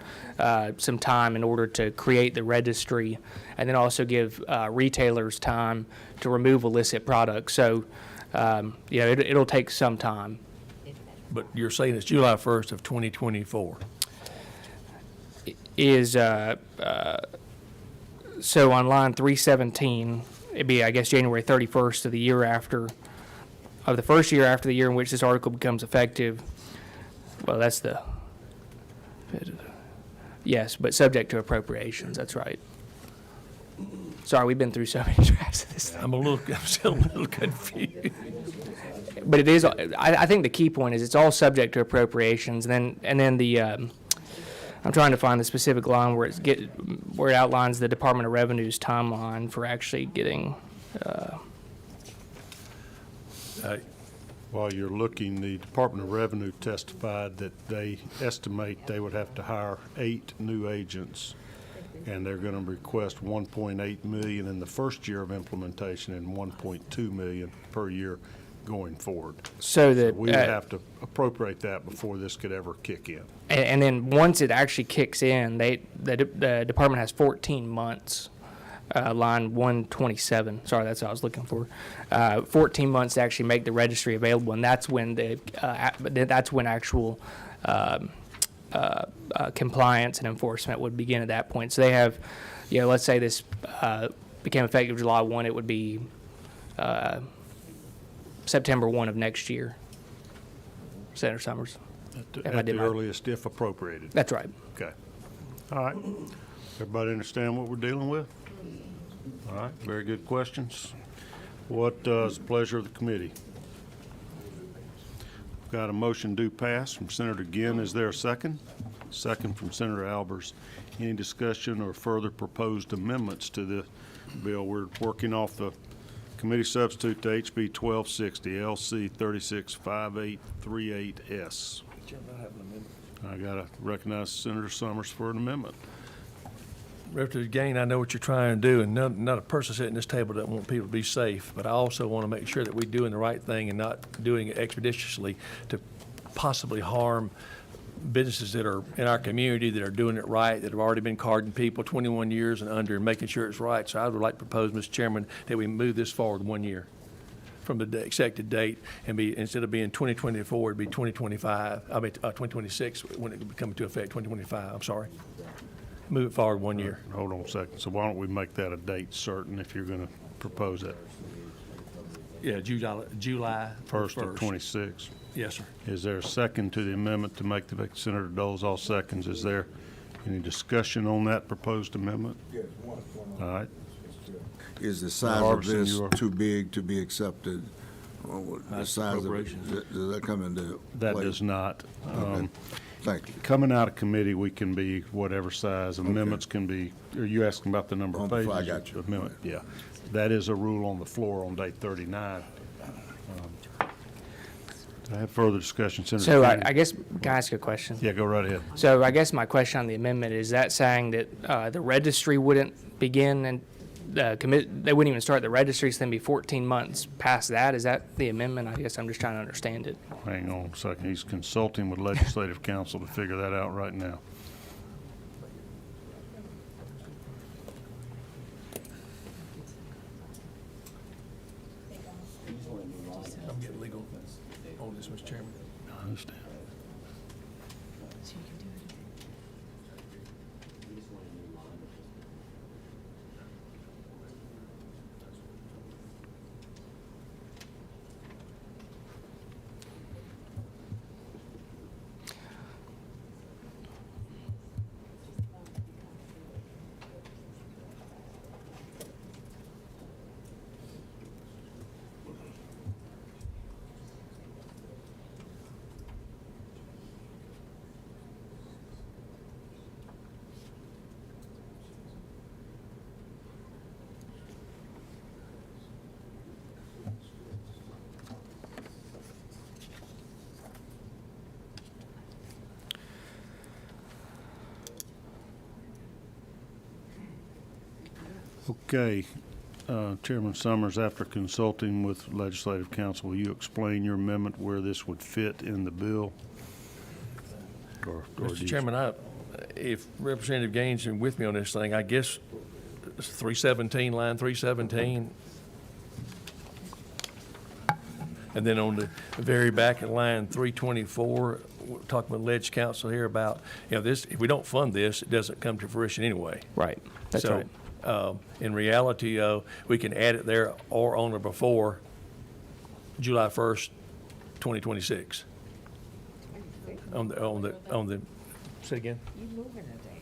some time in order to create the registry, and then also give retailers time to remove illicit products. So, it'll take some time. But you're saying it's July 1st of 2024. So on line 317, it'd be, I guess, January 31st of the year after, of the first year after the year in which this article becomes effective. Well, that's yes, but subject to appropriations, that's right. Sorry, we've been through so many drafts of this. I'm still a little confused. But it is, I think the key point is it's all subject to appropriations, and then the, I'm trying to find the specific line where it outlines the Department of Revenue's timeline for actually getting, While you're looking, the Department of Revenue testified that they estimate they would have to hire 8 new agents, and they're going to request $1.8 million in the first year of implementation and $1.2 million per year going forward. so that. We would have to appropriate that before this could ever kick in. And then once it actually kicks in, the department has 14 months, line 127. Sorry, that's what I was looking for. 14 months to actually make the registry available, and that's when actual compliance and enforcement would begin at that point. So they have, let's say this became effective July 1, it would be September 1 of next year. Senator Summers. At If I the did my- earliest, if appropriated. That's right. Okay. All right. Everybody understand what we're dealing with? All right. Very good questions. What is the pleasure of the committee? Got a motion due pass from Senator Ginn. Is there a second? Second from Senator Albers. Any discussion or further proposed amendments to the bill? We're working off the committee substitute to HB 1260, LC 365838S. I got to recognize Senator Summers for an amendment. Representative Gaines, I know what you're trying to do, and not a person sitting at this table doesn't want people to be safe, but I also want to make sure that we're doing the right thing and not doing it expeditiously to possibly harm businesses that are in our community that are doing it right, that have already been carding people 21 years and under and making sure it's right. So I would like to propose, Mr. Chairman, that we move this forward 1 year. from the expected date and be, instead of being 2024, it'd be 2025, 2026 when it would come into effect, 2025, I'm sorry. Move it forward 1 year. Hold on a second. So why don't we make that a date certain if you're going to propose that? Yeah, July 1st of 26. Yes, sir. Is there a second to the amendment to make Senator Dole's all seconds? Is there any discussion on that proposed amendment? Yes, All right. Is the size of Harbison, this you are- too big to be accepted? Or the That's size of it, appropriation. does that come into That play? does not. Thank you. Coming out of committee, we can be whatever size. Amendments can be, are you asking about the number of On the pages? floor, I got you. Amendment, yeah. That is a rule on the floor on date 39. Do I have further discussion, Senator? So Kennedy? I guess, can I ask a question? Yeah, go right ahead. So I guess my question on the amendment, is that saying that the registry wouldn't begin and they wouldn't even start the registry, so then be 14 months past that? Is that the amendment? I guess I'm just trying to understand it. Hang on a second. He's consulting with legislative counsel to figure that out right now. I'm getting legal on this, Mr. Chairman. I understand. Okay, Chairman Summers, after consulting with legislative counsel, will you explain your amendment where this would fit in the bill? Or do Mr. you- Chairman, if Representative Gaines is with me on this thing, I guess it's 317, line 317. And then on the very back of line 324, we're talking with Ledge Council here about, this, if we don't fund this, it doesn't come to fruition anyway. Right, that's right. So, in reality, we can add it there or on or before July 1st, 2026. On the, say again? You moving a date.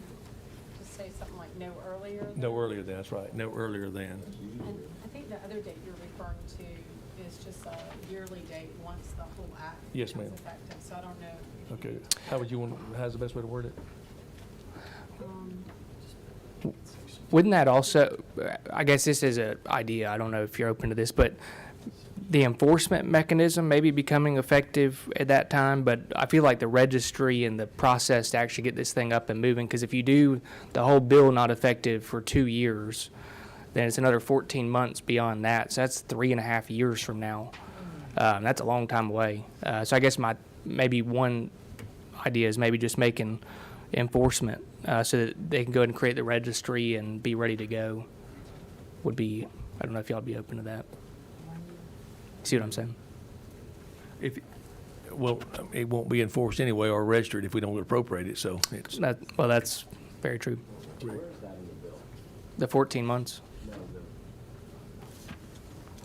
Just say something like no earlier. No earlier than, that's right, no earlier than. And I think the other date you're referring to is just a yearly date once the whole act Yes, becomes ma'am. effective. So I don't know. if Okay, you- how would you want, how's the best way to word it? Wouldn't that also, I guess this is an idea, I don't know if you're open to this, but the enforcement mechanism maybe becoming effective at that time, but I feel like the registry and the process to actually get this thing up and moving, because if you do the whole bill not effective for 2 years, then it's another 14 months beyond that, so that's 3.5 years from now. That's a long time away. So I guess maybe one idea is maybe just making enforcement so that they can go ahead and create the registry and be ready to go would be, I don't know if y'all would be open to that. See what I'm saying? Well, it won't be enforced anyway or registered if we don't appropriate it, so it's. Well, that's very true. The 14 months.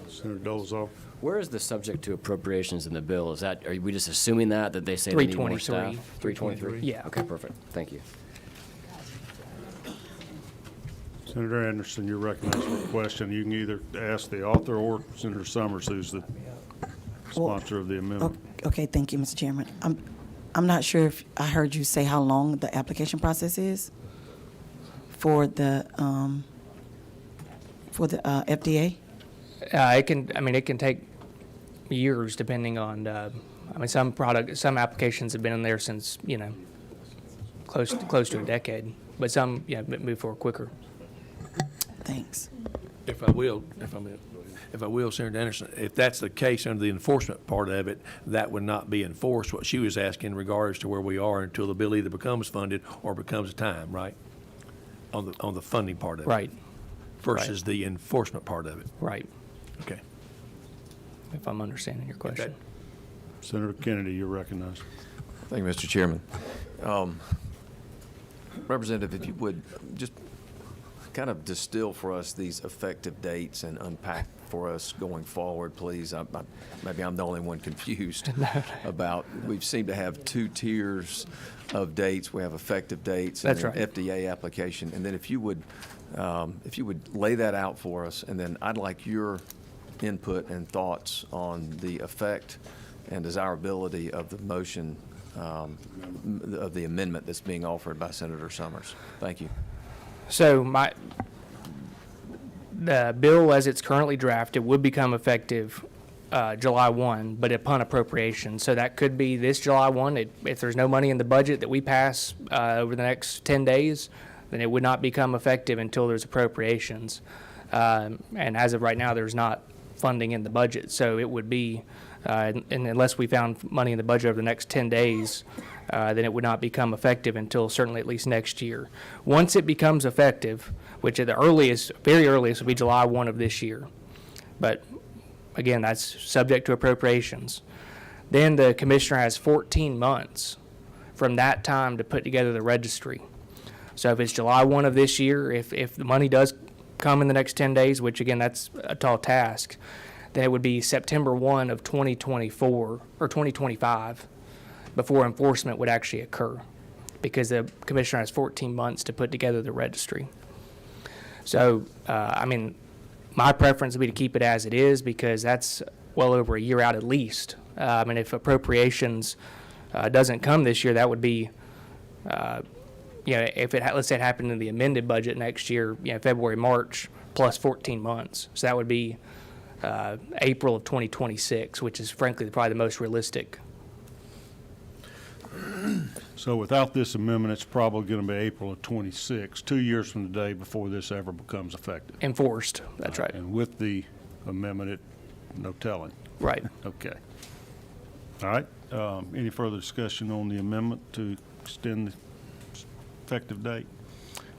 Senator Dolezal? Where is the subject to appropriations in the bill? Are we just assuming that they say they need more staff? 323? Yeah. Okay, perfect. Thank you. Senator Anderson, you're recognized for a question. You can either ask the author or Senator Summers, who's the sponsor of the amendment. Okay, thank you, Mr. Chairman. I'm not sure if I heard you say how long the application process is for the FDA? It can take years depending on, some applications have been in there since, close to a decade, but some, move forward quicker. Thanks. If I will, Senator Anderson, if that's the case under the enforcement part of it, that would not be enforced, what she was asking in regards to where we are until the bill either becomes funded or becomes time, right? On the funding part of it. Right. Versus the enforcement part of it. Right. Okay. if I'm understanding your question. Senator Kennedy, you're recognized. Thank you, Mr. Chairman. Representative, if you would just kind of distill for us these effective dates and unpack for us going forward, please. Maybe I'm the only one confused about, we seem to have two tiers of dates. We have effective dates and That's then right. FDA application. And then if you would lay that out for us, and then I'd like your input and thoughts on the effect and desirability of the motion, of the amendment that's being offered by Senator Summers. Thank you. So the bill as it's currently drafted would become effective July 1, but upon appropriation. So that could be this July 1. If there's no money in the budget that we pass over the next 10 days, then it would not become effective until there's appropriations. And as of right now, there's not funding in the budget. So it would be, and unless we found money in the budget over the next 10 days, then it would not become effective until certainly at least next year. Once it becomes effective, which at the earliest, very earliest, will be July 1 of this year. But again, that's subject to appropriations. Then the commissioner has 14 months from that time to put together the registry. So if it's July 1 of this year, if the money does come in the next 10 days, which again, that's a tall task, then it would be September 1 of 2024 or 2025 before enforcement would actually occur, because the commissioner has 14 months to put together the registry. So, my preference would be to keep it as it is, because that's well over a year out at least. And if appropriations doesn't come this year, that would be, if let's say it happened in the amended budget next year, February, March, plus 14 months. So that would be April of 2026, which is frankly probably the most realistic. So without this amendment, it's probably going to be April of '26, 2 years from today before this ever becomes effective. Enforced, that's right. And with the amendment, no telling. Right. Okay. All right. Any further discussion on the amendment to extend the effective date?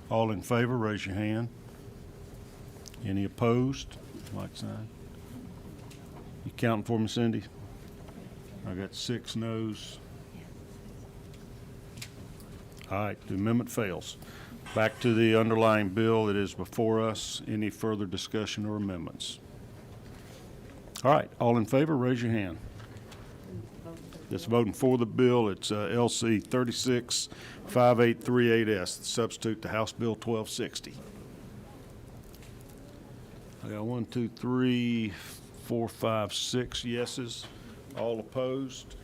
All in favor, raise your hand. Any opposed? Like sign. You counting for me, Cindy? I got 6 noes. All right, the amendment fails. Back to the underlying bill that is before us. Any further discussion or amendments? All right, all in favor, raise your hand. That's voting for the bill. It's LC 365838S, substitute to House Bill 1260. I got 1, 2, 3, 4, 5, 6 yeses. All opposed?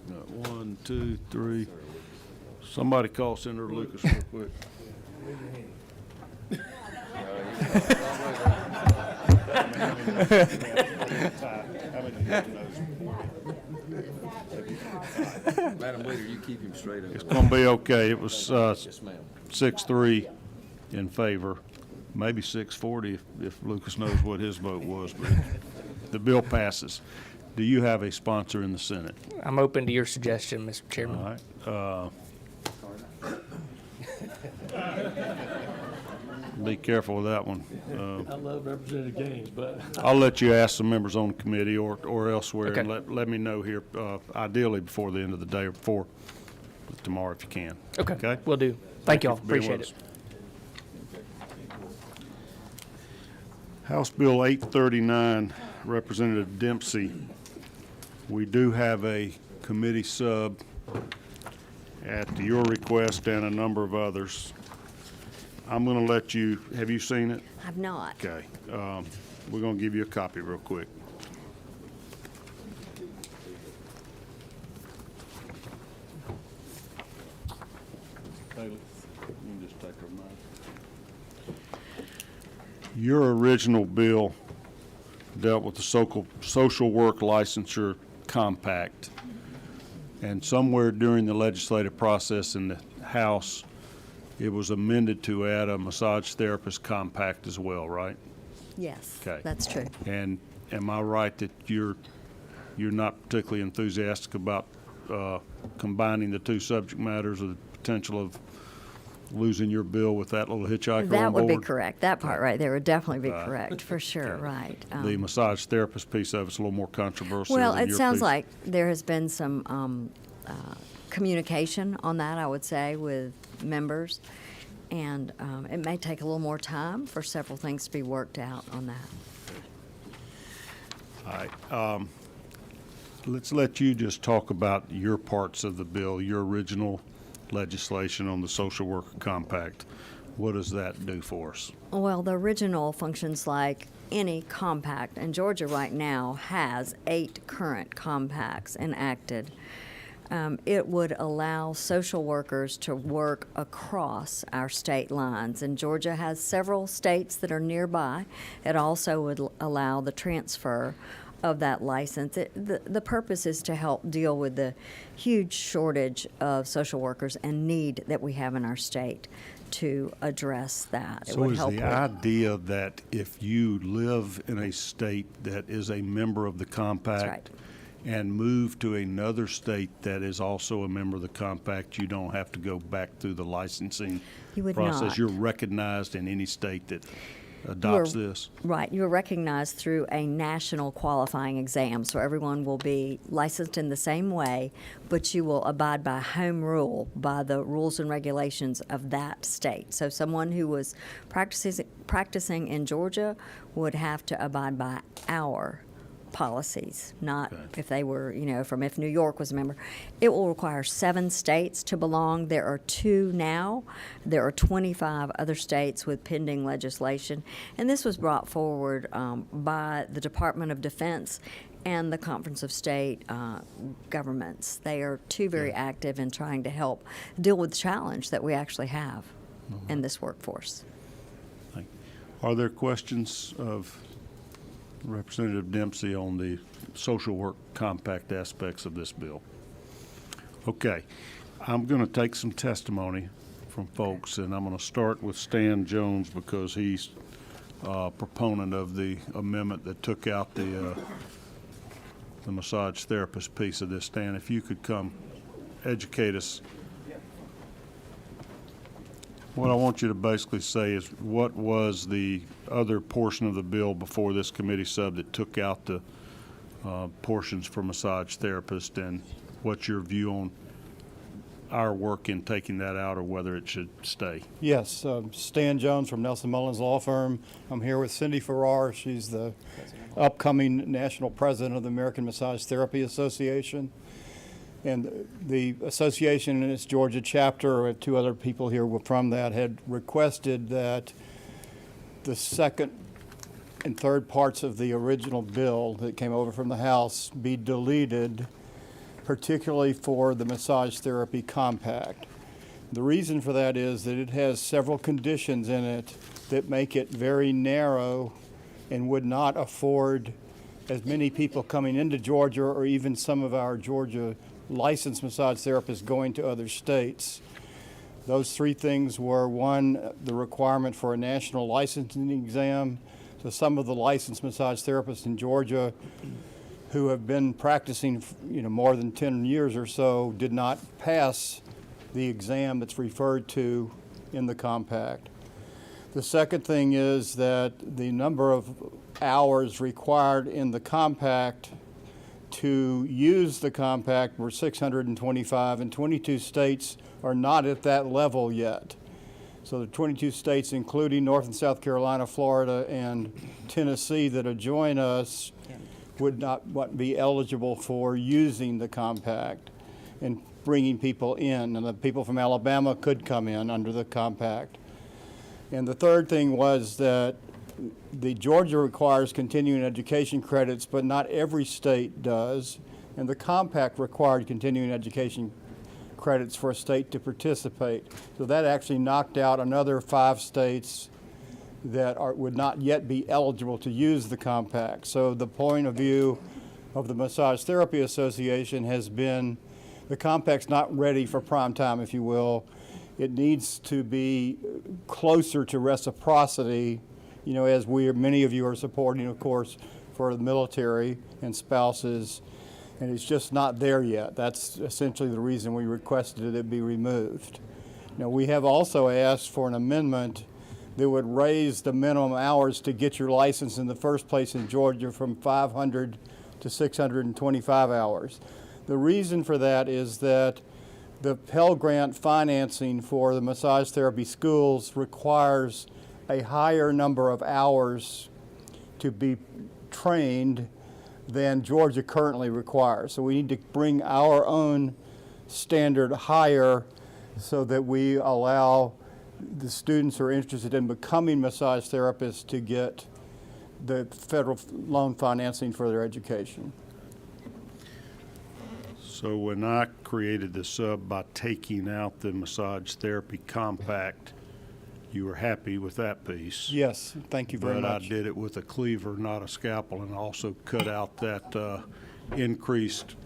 Got 1, 2, 3. Somebody call Senator Lucas real quick. Madam Leader, you keep him straight up. It's going to be okay. It was 6-3 in favor, maybe 6-40 if Lucas knows what his vote was, but the bill passes. Do you have a sponsor in the Senate? I'm open to your suggestion, Mr. Chairman. All right. Be careful with that one. I love Representative Gaines, but I'll let you ask some members on the committee or elsewhere, Okay. and let me know here, ideally before the end of the day or before tomorrow if you can. Okay, will do. Thank you all, for being appreciate with it. us. House Bill 839, Representative Dempsey. We do have a committee sub at your request and a number of others. I'm going to let you, have you seen it? I've not. Okay. We're going to give you a copy real quick. Taylor, you can just take her mic. Your original bill dealt with the social work licensure compact. And somewhere during the legislative process in the House, it was amended to add a massage therapist compact as well, right? Yes, Okay. that's true. And am I right that you're not particularly enthusiastic about combining the two subject matters or the potential of losing your bill with that little hitchhiker on That would be board. correct. That part right there would definitely be correct, for sure, right. The massage therapist piece of it's a little more controversial Well, than it your sounds piece. like there has been some communication on that, I would say, with members. And it may take a little more time for several things to be worked out on that. All right. Let's let you just talk about your parts of the bill, your original legislation on the social worker compact. What does that do for us? Well, the original functions like any compact, and Georgia right now has 8 current compacts enacted. It would allow social workers to work across our state lines, and Georgia has several states that are nearby. It also would allow the transfer of that license. The purpose is to help deal with the huge shortage of social workers and need that we have in our state to address that. It So would is help the with- idea that if you live in a state that is a member of the compact right. and move to another state that is also a member of the compact, you don't have to go back through the licensing You would process? not. You're recognized in any state that adopts this? Right. You are recognized through a national qualifying exam, so everyone will be licensed in the same way, but you will abide by home rule, by the rules and regulations of that state. So someone who was practicing in Georgia would have to abide by our policies, not if they were, if New York was a member. It will require 7 states to belong. There are 2 now. There are 25 other states with pending legislation. And this was brought forward by the Department of Defense and the Conference of State Governments. They are 2 very active in trying to help deal with the challenge that we actually have in this workforce. Are there questions of Representative Dempsey on the social work compact aspects of this bill? Okay, I'm going to take some testimony from folks, and I'm going to start with Stan Jones because he's a proponent of the amendment that took out the massage therapist piece of this. Stan, if you could come educate us. What I want you to basically say is what was the other portion of the bill before this committee sub that took out the portions for massage therapists, and what's your view on our work in taking that out or whether it should stay? Yes, Stan Jones from Nelson Mullins Law Firm. I'm here with Cindy Farrar. She's the upcoming national president of the American Massage Therapy Association. And the association in its Georgia chapter, with 2 other people here from that, had requested that the second and third parts of the original bill that came over from the House be deleted, particularly for the massage therapy compact. The reason for that is that it has several conditions in it that make it very narrow and would not afford as many people coming into Georgia, or even some of our Georgia licensed massage therapists going to other states. Those 3 things were, 1, the requirement for a national licensing exam. So some of the licensed massage therapists in Georgia who have been practicing, more than 10 years or so did not pass the exam that's referred to in the compact. The second thing is that the number of hours required in the compact to use the compact were 625, and 22 states are not at that level yet. So the 22 states, including North and South Carolina, Florida, and Tennessee that adjoin us, would not be eligible for using the compact and bringing people in. And the people from Alabama could come in under the compact. And the third thing was that the Georgia requires continuing education credits, but not every state does. And the compact required continuing education credits for a state to participate. So that actually knocked out another 5 states that would not yet be eligible to use the compact. So the point of view of the Massage Therapy Association has been the compact's not ready for prime time, if you will. It needs to be closer to reciprocity, as many of you are supporting, of course, for the military and spouses, and it's just not there yet. That's essentially the reason we requested it be removed. Now, we have also asked for an amendment that would raise the minimum hours to get your license in the first place in Georgia from 500 to 625 hours. The reason for that is that the Pell Grant financing for the massage therapy schools requires a higher number of hours to be trained than Georgia currently requires. So we need to bring our own standard higher so that we allow the students who are interested in becoming massage therapists to get the federal loan financing for their education. So when I created the sub by taking out the massage therapy compact, you were happy with that piece? Yes, thank you very But I much. did it with a cleaver, not a scalpel, and also cut out that increased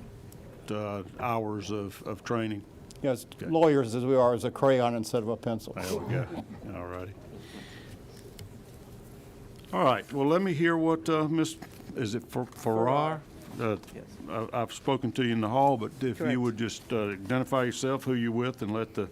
hours of training. Yes, lawyers as we are, is a crayon instead of a pencil. There we go. All righty. All right, well, let me hear what Ms., is it Farrar? I've spoken to you in the hall, but if you would just identify yourself, who you're with, and let the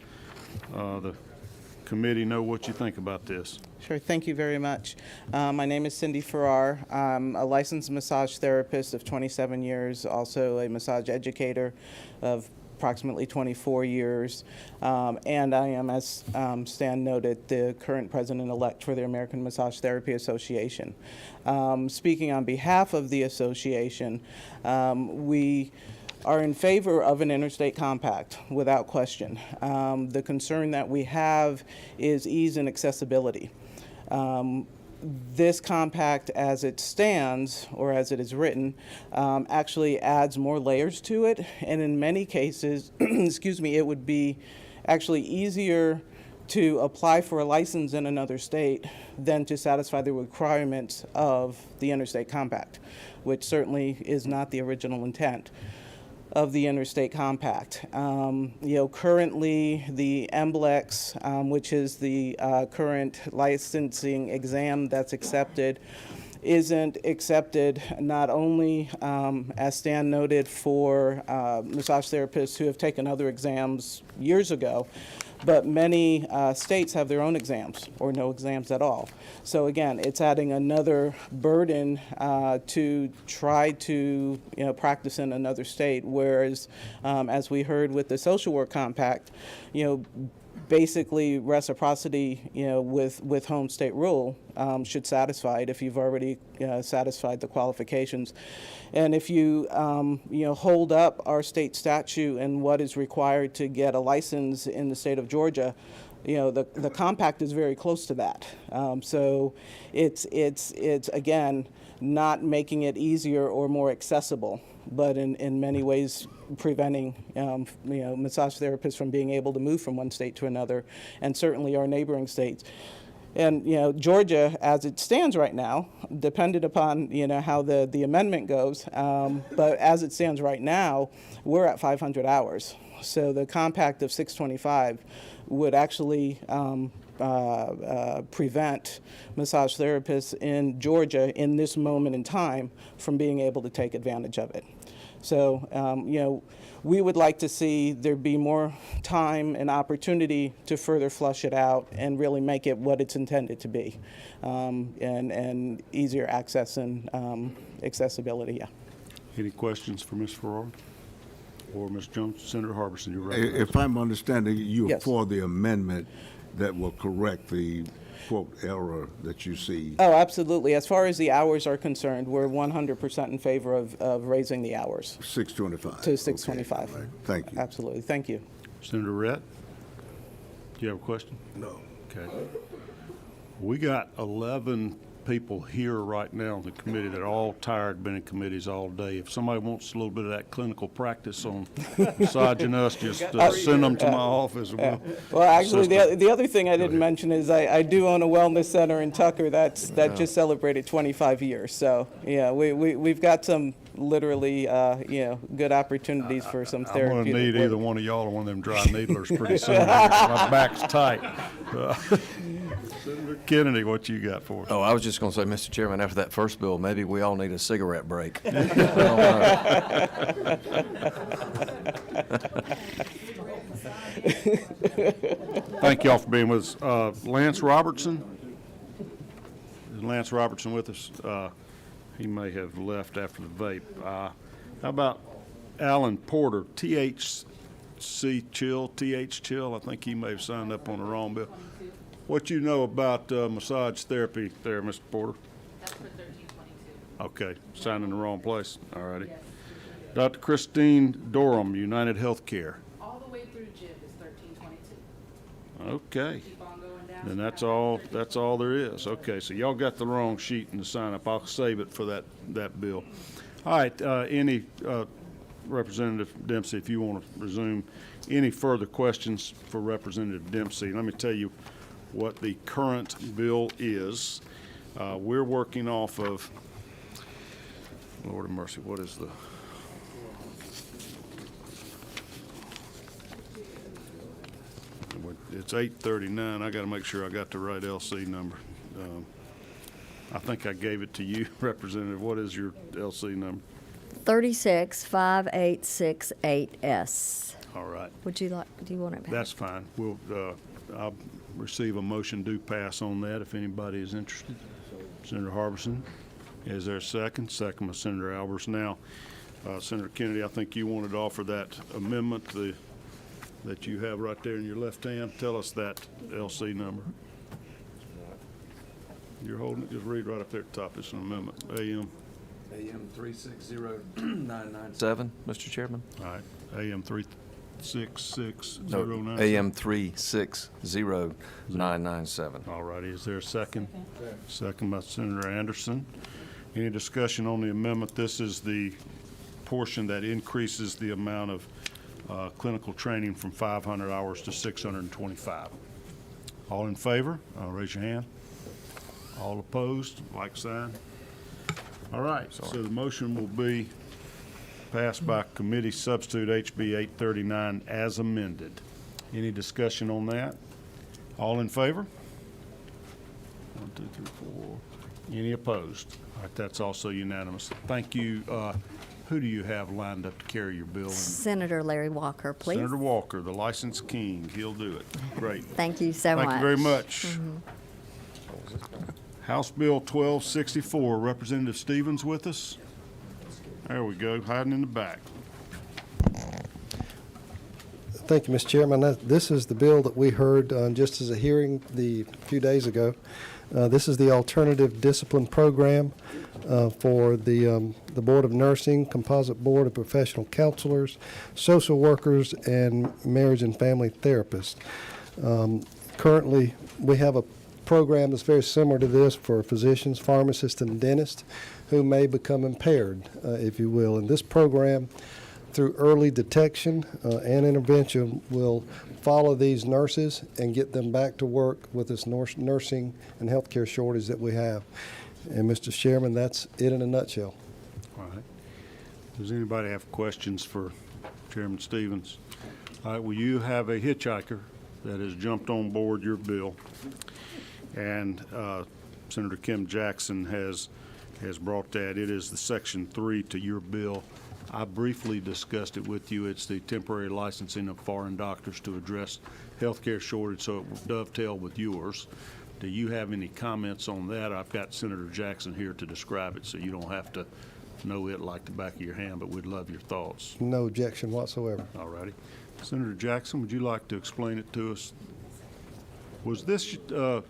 committee know what you think about this. Sure, thank you very much. My name is Cindy Farrar. I'm a licensed massage therapist of 27 years, also a massage educator of approximately 24 years, and I am, as Stan noted, the current president-elect for the American Massage Therapy Association. Speaking on behalf of the association, we are in favor of an interstate compact, without question. The concern that we have is ease and accessibility. This compact, as it stands, or as it is written, actually adds more layers to it, and in many cases, excuse me, it would be actually easier to apply for a license in another state than to satisfy the requirements of the interstate compact, which certainly is not the original intent of the interstate compact. Currently the MBLEX, which is the current licensing exam that's accepted, isn't accepted not only, as Stan noted, for massage therapists who have taken other exams years ago, but many states have their own exams or no exams at all. So again, it's adding another burden to try to practice in another state, whereas as we heard with the social work compact, basically reciprocity, with home state rule should satisfy it if you've already satisfied the qualifications. And if you, hold up our state statute and what is required to get a license in the state of Georgia, the compact is very close to that. So it's again, not making it easier or more accessible, but in many ways preventing massage therapists from being able to move from one state to another, and certainly our neighboring states. And Georgia, as it stands right now, depended upon how the amendment goes, but as it stands right now, we're at 500 hours. So the compact of 625 would actually prevent massage therapists in Georgia in this moment in time from being able to take advantage of it. So, we would like to see there be more time and opportunity to further flush it out and really make it what it's intended to be, and easier access and accessibility. Yeah. Any questions for Ms. Farrar or Ms. Jones? Senator Harbison, you're right. If I'm understanding, you're Yes. for the amendment that will correct the, quote, error that you see. Oh, absolutely. As far as the hours are concerned, we're 100% in favor of raising the hours 625. to 625. Okay, all right. Thank you. Absolutely. Thank you. Senator Rett, do you have a question? No. Okay. We got 11 people here right now on the committee that are all tired, been in committees all day. If somebody wants a little bit of that clinical practice on massaging us, just send them to my office. Well, actually, the other thing I didn't mention is I do own a wellness center in Tucker that just celebrated 25 years. So, yeah, we've got some literally, good opportunities for some therapy. I'm going to need either one of y'all or one of them dry needlers pretty soon. My back's tight. Senator Kennedy, what you got for us? Oh, I was just going to say, Mr. Chairman, after that first bill, maybe we all need a cigarette break. Thank y'all for being with us. Lance Robertson? Is Lance Robertson with us? He may have left after the vape. How about Alan Porter, THC Chill, TH Chill? I think he may have signed up on the wrong bill. What you know about massage therapy there, Mr. Porter? That's for 1322. Okay, signed in the wrong place. All righty. Dr. Christine Dorham, United Healthcare. All the way through JIB is 1322. Okay. Keep on going down. Then that's all there is. Okay, so y'all got the wrong sheet in the sign up. I'll save it for that bill. All right, any Representative Dempsey, if you want to resume, any further questions for Representative Dempsey? Let me tell you what the current bill is. We're working off of, Lord of mercy, what is the, it's 839. I got to make sure I got the right LC number. I think I gave it to you, Representative. What is your LC number? 365868S. All right. Would you like, do you want it back? That's fine. I'll receive a motion to pass on that if anybody is interested. Senator Harbison, is there a second? Second by Senator Albers. Now, Senator Kennedy, I think you wanted to offer that amendment that you have right there in your left hand. Tell us that LC number. You're holding it, just read right up there at the top. It's an amendment. AM 360-997, Mr. Chairman. All right. AM 366097. No, AM 360-997. All righty. Is there a second? Second by Senator Anderson. Any discussion on the amendment? This is the portion that increases the amount of clinical training from 500 hours to 625. All in favor? Raise your hand. All opposed? Like sign. All right. So the motion will be passed by committee substitute HB 839 as amended. Any discussion on that? All in favor? 1, 2, 3, 4. Any opposed? All right, that's also unanimous. Thank you. Who do you have lined up to carry your bill? Senator Larry Walker, please. Senator Walker, the license king. He'll do it. Great. Thank you so much. Thank you very much. House Bill 1264. Representative Stevens with us? There we go, hiding in the back. Thank you, Mr. Chairman. This is the bill that we heard just as a hearing a few days ago. This is the Alternative Discipline Program for the Board of Nursing, Composite Board of Professional Counselors, Social Workers, and Marriage and Family Therapists. Currently, we have a program that's very similar to this for physicians, pharmacists, and dentists who may become impaired, if you will. And this program, through early detection and intervention, will follow these nurses and get them back to work with this nursing and healthcare shortage that we have. And Mr. Chairman, that's it in a nutshell. All right. Does anybody have questions for Chairman Stevens? All right, well, you have a hitchhiker that has jumped on board your bill, and Senator Kim Jackson has brought that. It is the Section 3 to your bill. I briefly discussed it with you. It's the temporary licensing of foreign doctors to address healthcare shortage, so it will dovetail with yours. Do you have any comments on that? I've got Senator Jackson here to describe it, so you don't have to know it like the back of your hand, but we'd love your thoughts. No objection whatsoever. All righty. Senator Jackson, would you like to explain it to us? Was this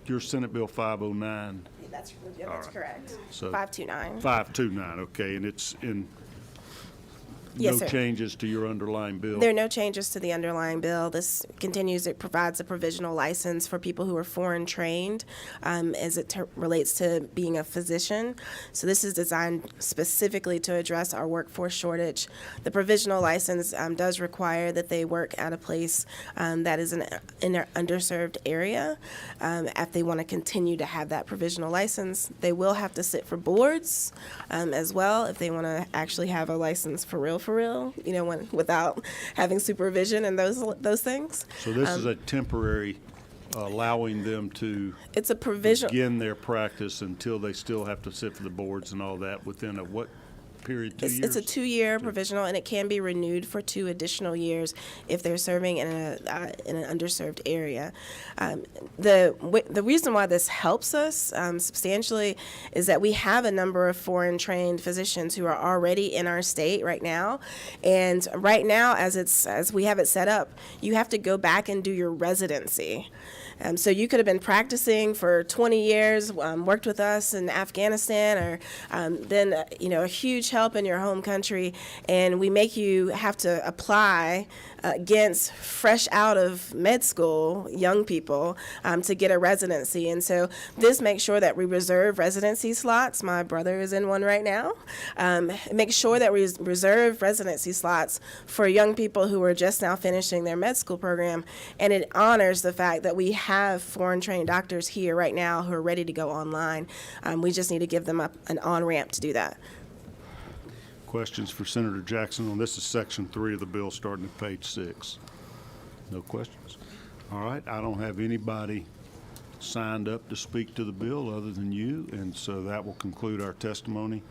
your Senate Bill 509? That's right. correct. So 529. 529, okay, and it's in Yes, no sir. changes to your underlying bill? There are no changes to the underlying bill. This continues, it provides a provisional license for people who are foreign trained as it relates to being a physician. So this is designed specifically to address our workforce shortage. The provisional license does require that they work at a place that is in an underserved area. If they want to continue to have that provisional license, they will have to sit for boards as well if they want to actually have a license for real, you know, without having supervision and those things. So this is a temporary allowing them to it's a provisional begin their practice until they still have to sit for the boards and all that within a what period, 2 years? It's a 2-year provisional, and it can be renewed for 2 additional years if they're serving in an underserved area. The reason why this helps us substantially is that we have a number of foreign-trained physicians who are already in our state right now, and right now, as we have it set up, you have to go back and do your residency. So you could have been practicing for 20 years, worked with us in Afghanistan, or been a huge help in your home country, and we make you have to apply against fresh out of med school young people to get a residency. And so this makes sure that we reserve residency slots. My brother is in one right now. Make sure that we reserve residency slots for young people who are just now finishing their med school program, and it honors the fact that we have foreign-trained doctors here right now who are ready to go online. We just need to give them an on-ramp to do that. Questions for Senator Jackson on this? Is Section 3 of the bill, starting at page 6. No questions? All right, I don't have anybody signed up to speak to the bill other than you, and so that will conclude our testimony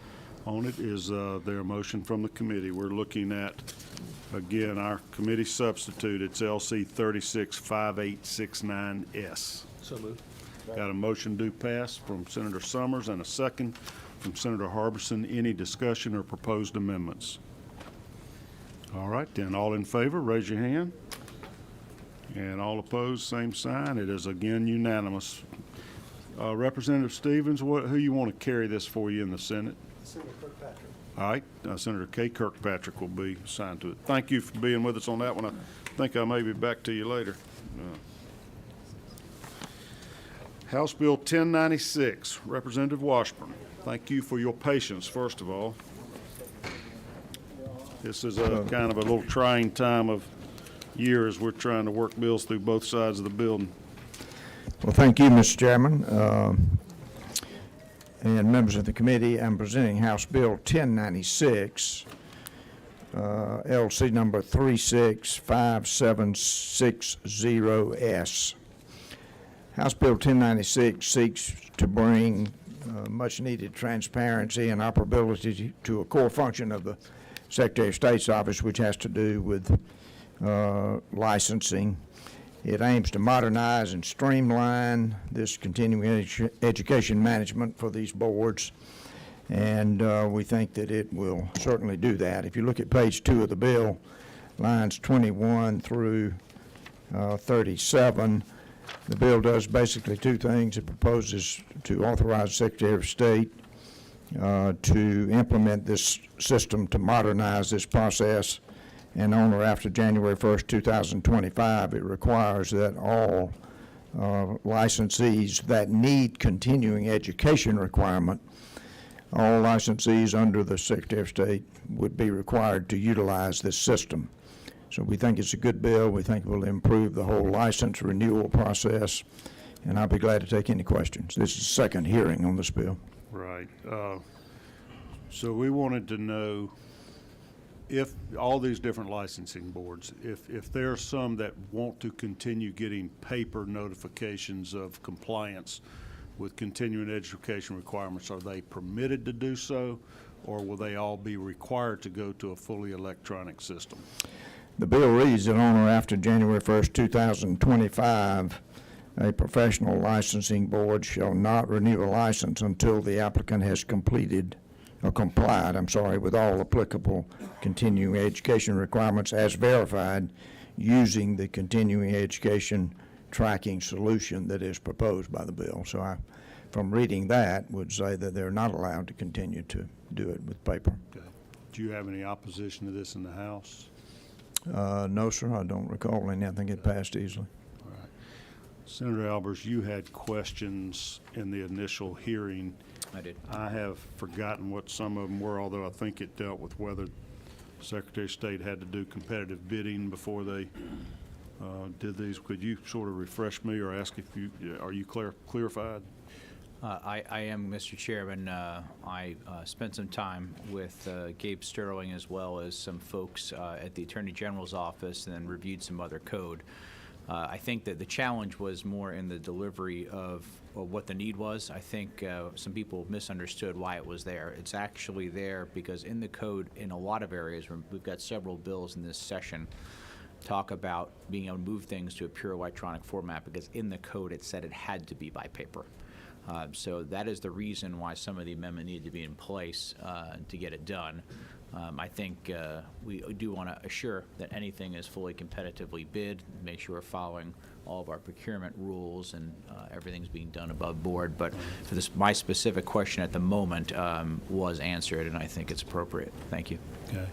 on it. Is there a motion from the committee? We're looking at, again, our committee substitute. It's LC 365869S. So moved. Got a motion to pass from Senator Summers and a second from Senator Harbison. Any discussion or proposed amendments? All right, then, all in favor, raise your hand. And all opposed, same sign. It is again unanimous. Representative Stevens, who you want to carry this for you in the Senate? Senator Kirkpatrick. All right, Senator Kay Kirkpatrick will be assigned to it. Thank you for being with us on that one. I think I may be back to you later. House Bill 1096, Representative Washburn. Thank you for your patience, first of all. This is a kind of a little trying time of year as we're trying to work bills through both sides of the building. Well, thank you, Mr. Chairman. And members of the committee, I'm presenting House Bill 1096, LC number 365760S. House Bill 1096 seeks to bring much-needed transparency and operability to a core function of the Secretary of State's office, which has to do with licensing. It aims to modernize and streamline this continuing education management for these boards, and we think that it will certainly do that. If you look at page 2 of the bill, lines 21 through 37, the bill does basically 2 things. It proposes to authorize the Secretary of State to implement this system to modernize this process, and on or after January 1st, 2025, it requires that all licensees that need continuing education requirement, all licensees under the Secretary of State would be required to utilize this system. So we think it's a good bill. We think it will improve the whole license renewal process, and I'll be glad to take any questions. This is the second hearing on this bill. Right. So we wanted to know if all these different licensing boards, if there are some that want to continue getting paper notifications of compliance with continuing education requirements, are they permitted to do so, or will they all be required to go to a fully electronic system? The bill reads that on or after January 1st, 2025, a professional licensing board shall not renew a license until the applicant has complied with all applicable continuing education requirements as verified using the continuing education tracking solution that is proposed by the bill. So I, from reading that, would say that they're not allowed to continue to do it with paper. Okay. Do you have any opposition to this in the House? No, sir, I don't recall any. I think it passed easily. All right. Senator Albers, you had questions in the initial hearing. I did. I have forgotten what some of them were, although I think it dealt with whether Secretary of State had to do competitive bidding before they did these. Could you sort of refresh me or ask if you, are you clarified? I am, Mr. Chairman. I spent some time with Gabe Sterling as well as some folks at the Attorney General's office, and then reviewed some other code. I think that the challenge was more in the delivery of what the need was. I think some people misunderstood why it was there. It's actually there because in the code, in a lot of areas, we've got several bills in this session talk about being able to move things to a pure electronic format because in the code it said it had to be by paper. So that is the reason why some of the amendment needed to be in place to get it done. I think we do want to assure that anything is fully competitively bid, make sure we're following all of our procurement rules and everything's being done above board. But for this, my specific question at the moment was answered, and I think it's appropriate. Thank you. Okay.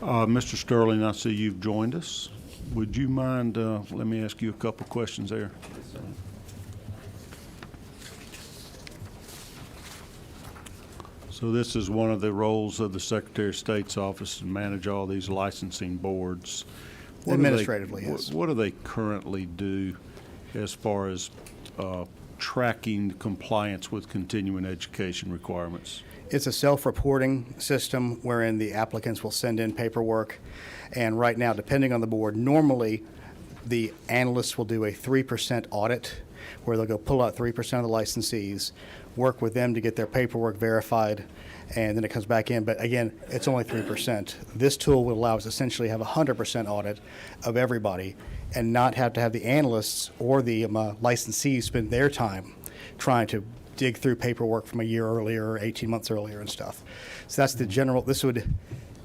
Mr. Sterling, I see you've joined us. Would you mind, let me ask you a couple questions there. So this is one of the roles of the Secretary of State's office to manage all these licensing boards. Administratively, yes. What do they currently do as far as tracking compliance with continuing education requirements? It's a self-reporting system wherein the applicants will send in paperwork. And right now, depending on the board, normally the analysts will do a 3% audit where they'll go pull out 3% of the licensees, work with them to get their paperwork verified, and then it comes back in. But again, it's only 3%. This tool will allow us essentially to have a 100% audit of everybody and not have to have the analysts or the licensees spend their time trying to dig through paperwork from a year earlier or 18 months earlier and stuff. So that's the general. This would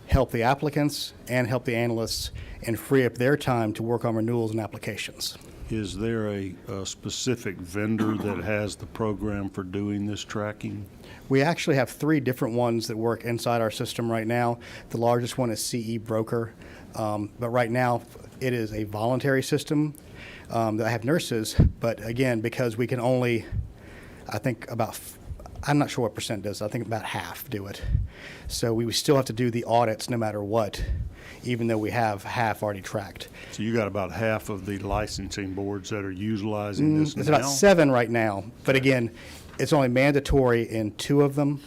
help the applicants and help the analysts and free up their time to work on renewals and applications. Is there a specific vendor that has the program for doing this tracking? We actually have 3 different ones that work inside our system right now. The largest one is CE Broker, but right now it is a voluntary system that I have nurses, but again, because we can only, I think about, I'm not sure what percent does, I think about half do it. So we still have to do the audits no matter what, even though we have half already tracked. So you got about half of the licensing boards that are utilizing this now? It's about 7 right now, but again, it's only mandatory in 2 of them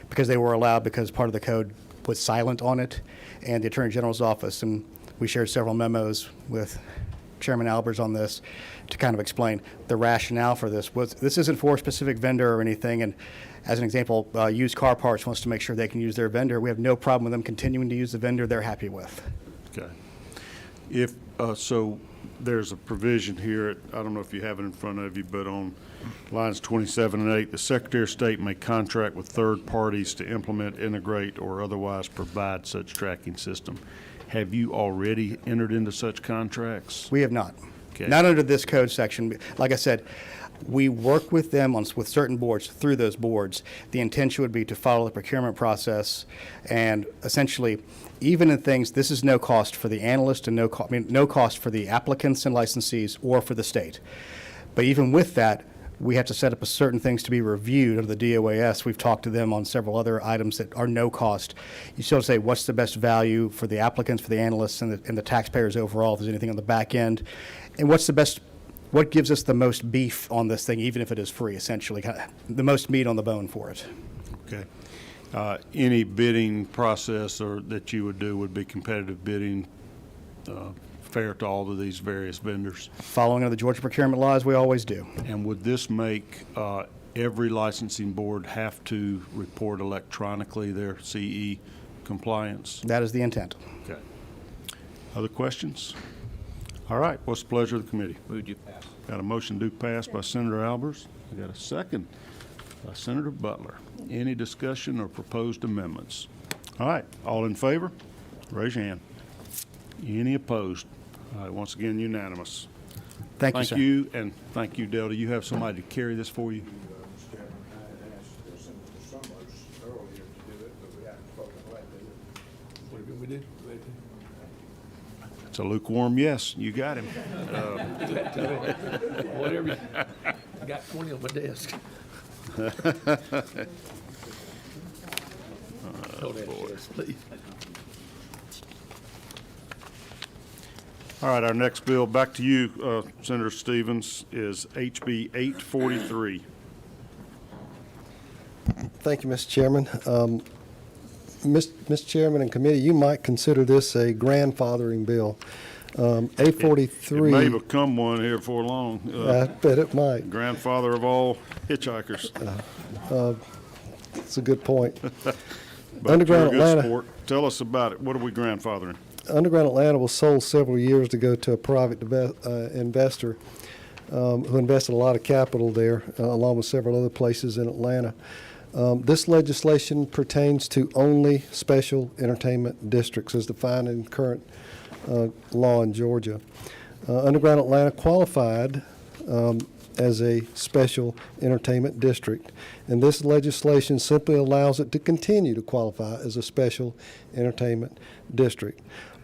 because they were allowed because part of the code was silent on it, and the Attorney General's office, and we shared several memos with Chairman Albers on this to kind of explain the rationale for this. This isn't for a specific vendor or anything, and as an example, Used Car Parts wants to make sure they can use their vendor. We have no problem with them continuing to use the vendor they're happy with. Okay. If, so there's a provision here, I don't know if you have it in front of you, but on lines 27 and 8, the Secretary of State may contract with third parties to implement, integrate, or otherwise provide such tracking system. Have you already entered into such contracts? We have not. Okay. Not under this code section. Like I said, we work with them with certain boards through those boards. The intention would be to follow the procurement process, and essentially, even in things, this is no cost for the analyst and no cost for the applicants and licensees or for the state. But even with that, we have to set up certain things to be reviewed under the DOAS. We've talked to them on several other items that are no cost. You still say what's the best value for the applicants, for the analysts, and the taxpayers overall, if there's anything on the back end, and what gives us the most beef on this thing, even if it is free, essentially, the most meat on the bone for it. Okay. Any bidding process or that you would do would be competitive bidding, fair to all of these various vendors? Following the Georgia procurement laws, we always do. And would this make every licensing board have to report electronically their CE compliance? That is the intent. Okay. Other questions? All right. What's the pleasure of the committee? Move to pass. Got a motion to pass by Senator Albers. I got a second by Senator Butler. Any discussion or proposed amendments? All right. All in favor? Raise your hand. Any opposed? All right, once again, unanimous. Thank you, sir. Thank you, and thank you, Delta. You have somebody to carry this for you? We did. It's a lukewarm yes. You got him. Whatever. I got 20 on my desk. Please. All right, our next bill, back to you, Senator Stevens, is HB 843. Thank you, Mr. Chairman. Mr. Chairman and committee, you might consider this a grandfathering bill. A43. It may become one here before long. I bet it might. Grandfather of all hitchhikers. It's a good point. But Underground you're a good Atlanta. sport. Tell us about it. What are we grandfathering? Underground Atlanta was sold several years ago to a private investor who invested a lot of capital there, along with several other places in Atlanta. This legislation pertains to only special entertainment districts as defined in current law in Georgia. Underground Atlanta qualified as a special entertainment district, and this legislation simply allows it to continue to qualify as a special entertainment district.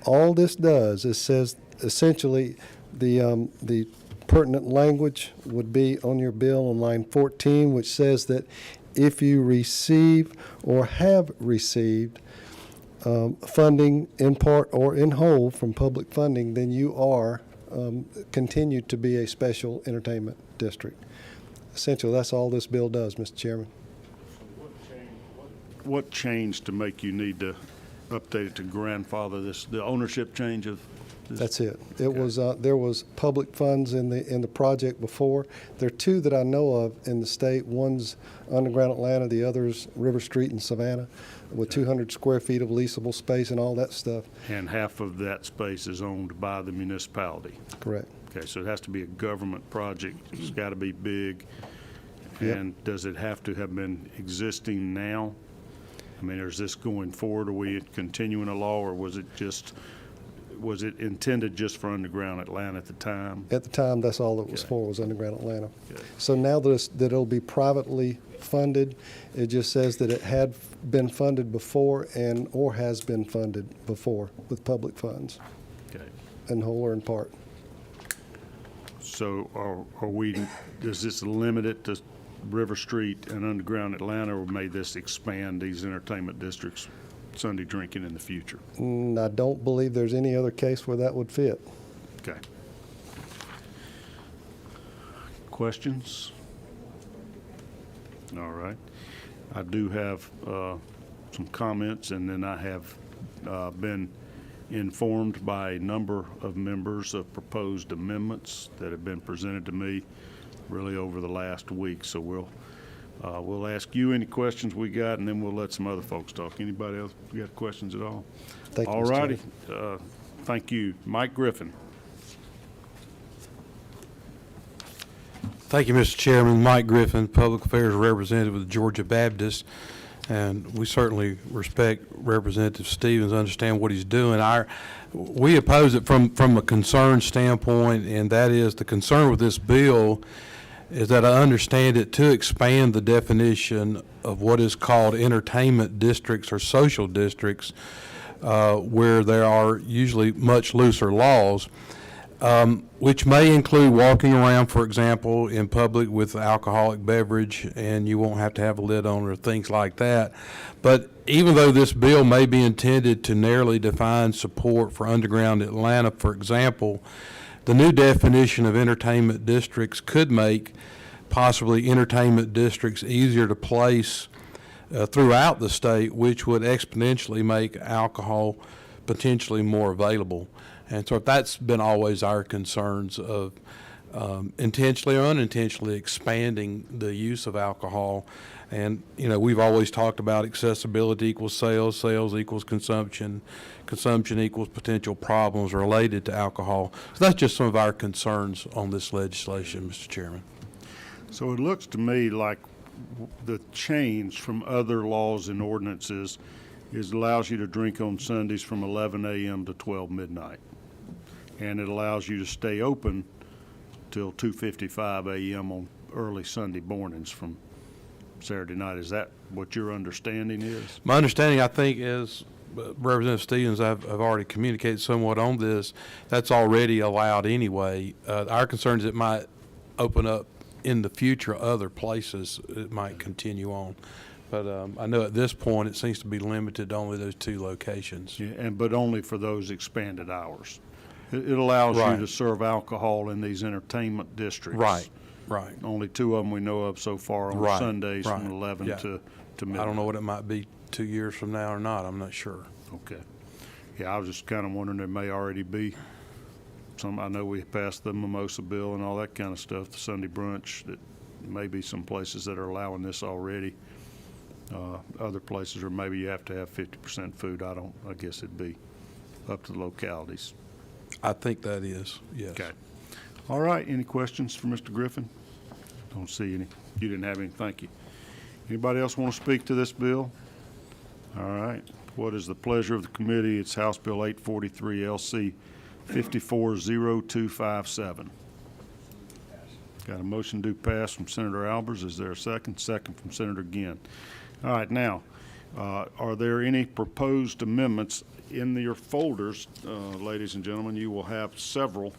All this does is says essentially the pertinent language would be on your bill on line 14, which says that if you receive or have received funding in part or in whole from public funding, then you are continued to be a special entertainment district. Essentially, that's all this bill does, Mr. Chairman. What changed to make you need to update it to grandfather the ownership change of this? That's it. It was there was public funds in the project before. There are two that I know of in the state. One's Underground Atlanta, the other's River Street in Savannah, with 200 square feet of leasable space and all that stuff. And half of that space is owned by the municipality. Correct. Okay, so it has to be a government project. It's got to be big. Yep. And does it have to have been existing now? I mean, is this going forward? Are we continuing a law, or was it intended just for Underground Atlanta at the time? At the time, that's all it was for, was Underground Atlanta. So now that it'll be privately funded, it just says that it had been funded before and or has been funded before with public funds, Okay. in whole or in part. So does this limit it to River Street and Underground Atlanta, or may this expand these entertainment districts, Sunday drinking in the future? I don't believe there's any other case where that would fit. Okay. Questions? All right. I do have some comments, and then I have been informed by a number of members of proposed amendments that have been presented to me really over the last week. So we'll ask you any questions we got, and then we'll let some other folks talk. Anybody else got questions at all? Thank you, All Mr. righty. Thank you. Mike Griffin. Thank you, Mr. Chairman. Mike Griffin, Public Affairs Representative with Georgia Baptist, and we certainly respect Representative Stevens, understand what he's doing. We oppose it from a concern standpoint, and that is the concern with this bill is that I understand it to expand the definition of what is called entertainment districts or social districts, where there are usually much looser laws. Which may include walking around, for example, in public with alcoholic beverage, and you won't have to have a lid on or things like that. But even though this bill may be intended to narrowly define support for Underground Atlanta, for example, the new definition of entertainment districts could make possibly entertainment districts easier to place throughout the state, which would exponentially make alcohol potentially more available. And so that's been always our concerns of intentionally or unintentionally expanding the use of alcohol. And, we've always talked about accessibility equals sales, sales equals consumption, consumption equals potential problems related to alcohol. So that's just some of our concerns on this legislation, Mr. Chairman. So it looks to me like the change from other laws and ordinances is allows you to drink on Sundays from 11 a.m. to 12 midnight. And it allows you to stay open till 2:55 a.m. on early Sunday mornings from Saturday night. Is that what your understanding is? My understanding, I think, is Representative Stevens, I've already communicated somewhat on this. That's already allowed anyway. Our concern is it might open up in the future other places. It might continue on. But I know at this point it seems to be limited to only those two locations. Yeah, but only for those expanded hours. It allows Right. you to serve alcohol in these entertainment districts. Right. Only two of them we know of so far on Sundays right. from 11 Yeah. to midnight. I don't know what it might be 2 years from now or not. I'm not sure. Okay. Yeah, I was just kind of wondering there may already be I know we passed the mimosa bill and all that kind of stuff, the Sunday brunch, that may be some places that are allowing this already. Other places, or maybe you have to have 50% food. I guess it'd be up to the localities. I think that is, yes. Okay. All right, any questions for Mr. Griffin? Don't see any. You didn't have any, thank you. Anybody else want to speak to this bill? All right, what is the pleasure of the committee? It's House Bill 843 LC 540257. Got a motion to pass from Senator Albers. Is there a second? Second from Senator Ginn. All right, now, are there any proposed amendments in your folders? Ladies and gentlemen, you will have several,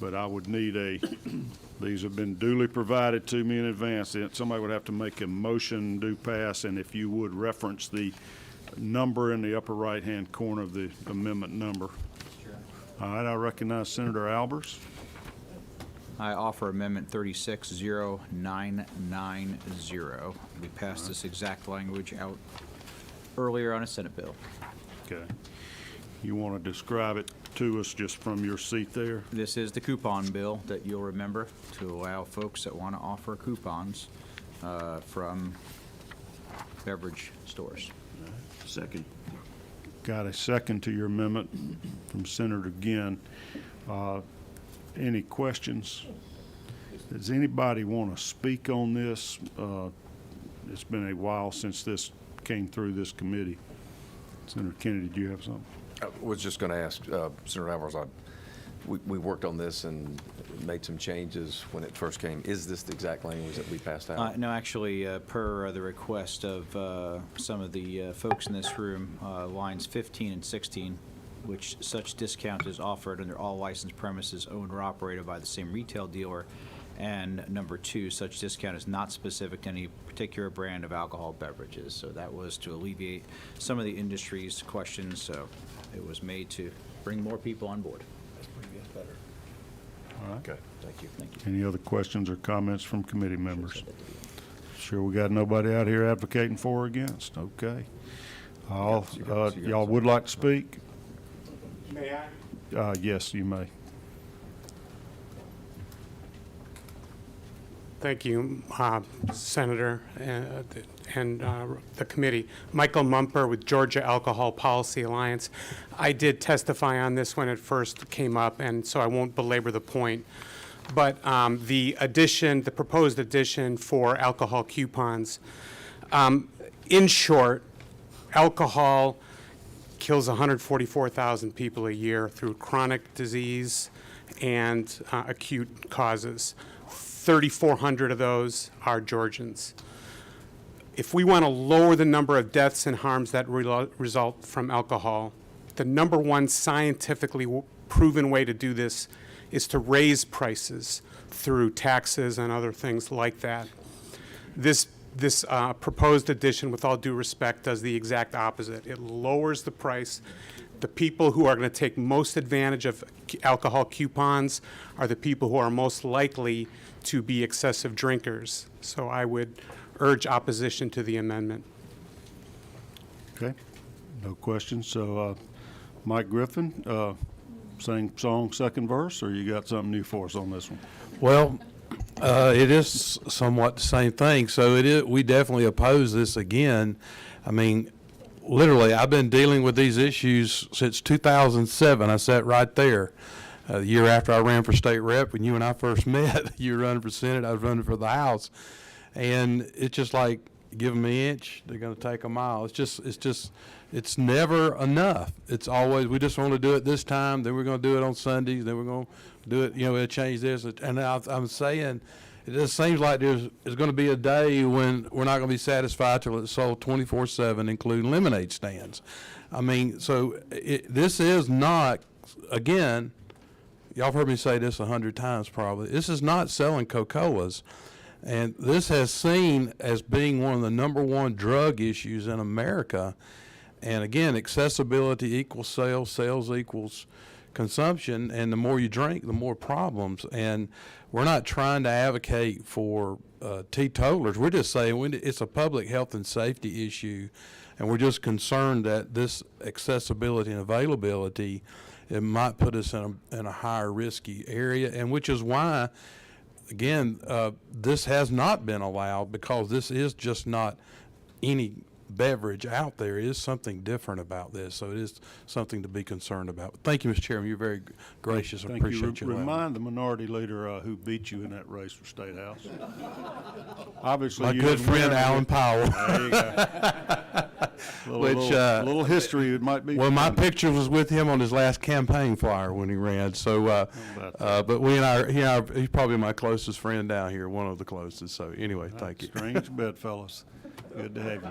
but I would need these have been duly provided to me in advance. Somebody would have to make a motion to pass, and if you would reference the number in the upper right-hand corner of the amendment number. All right, I recognize Senator Albers. I offer Amendment 360-990. We passed this exact language out earlier on a Senate bill. Okay. You want to describe it to us just from your seat there? This is the coupon bill that you'll remember to allow folks that want to offer coupons from beverage stores. Second. Got a second to your amendment from Senator Ginn. Any questions? Does anybody want to speak on this? It's been a while since this came through this committee. Senator Kennedy, do you have something? I was just going to ask Senator Alvarez, we worked on this and made some changes when it first came. Is this the exact language that we passed out? No, actually, per the request of some of the folks in this room, lines 15 and 16, which such discount is offered under all licensed premises owned or operated by the same retail dealer. And number 2, such discount is not specific to any particular brand of alcohol beverages. So that was to alleviate some of the industry's questions. So it was made to bring more people on board. All right. Okay, thank you. Thank you. Any other questions or comments from committee members? Sure we got nobody out here advocating for or against? Okay. Y'all would like to speak? May I? Yes, you may. Thank you, Senator and the committee. Michael Mumper with Georgia Alcohol Policy Alliance. I did testify on this when it first came up, and so I won't belabor the point. But the proposed addition for alcohol coupons, in short, alcohol kills 144,000 people a year through chronic disease and acute causes. 3,400 of those are Georgians. If we want to lower the number of deaths and harms that result from alcohol, the number one scientifically proven way to do this is to raise prices through taxes and other things like that. This proposed addition, with all due respect, does the exact opposite. It lowers the price. The people who are going to take most advantage of alcohol coupons are the people who are most likely to be excessive drinkers. So I would urge opposition to the amendment. Okay. No questions. So, Mike Griffin, sing song second verse, or you got something new for us on this one? Well, it is somewhat the same thing. So we definitely oppose this again. I mean, literally, I've been dealing with these issues since 2007. I sat right there. The year after I ran for state rep, when you and I first met, you were running for Senate, I was running for the House. And it's just like, give them an inch, they're going to take a mile. It's never enough. It's always, we just want to do it this time, then we're going to do it on Sundays, then we're going to do it, we'll change this. And I'm saying, it just seems like there's going to be a day when we're not going to be satisfied till it's sold 24/7, including lemonade stands. I mean, so this is not, again, y'all have heard me say this 100 times probably, this is not selling Coca-Colas. And this has seen as being one of the number one drug issues in America. And again, accessibility equals sales, sales equals consumption, and the more you drink, the more problems. And we're not trying to advocate for teetotalers. We're just saying it's a public health and safety issue, and we're just concerned that this accessibility and availability, it might put us in a higher risky area, and which is why, again, this has not been allowed, because this is just not any beverage out there. It is something different about this, so it is something to be concerned about. Thank you, Mr. Chairman. You're very gracious. I Thank you. appreciate you. Remind the minority leader who beat you in that race for State House. Obviously, My you good didn't friend win. Alan Powell. There you go. Little history, it might be. Well, my picture was with him on his last campaign flyer when he ran. So, but he's probably my closest friend down here, one of the closest. So, anyway, thank you. Strange bedfellows. Good to have you.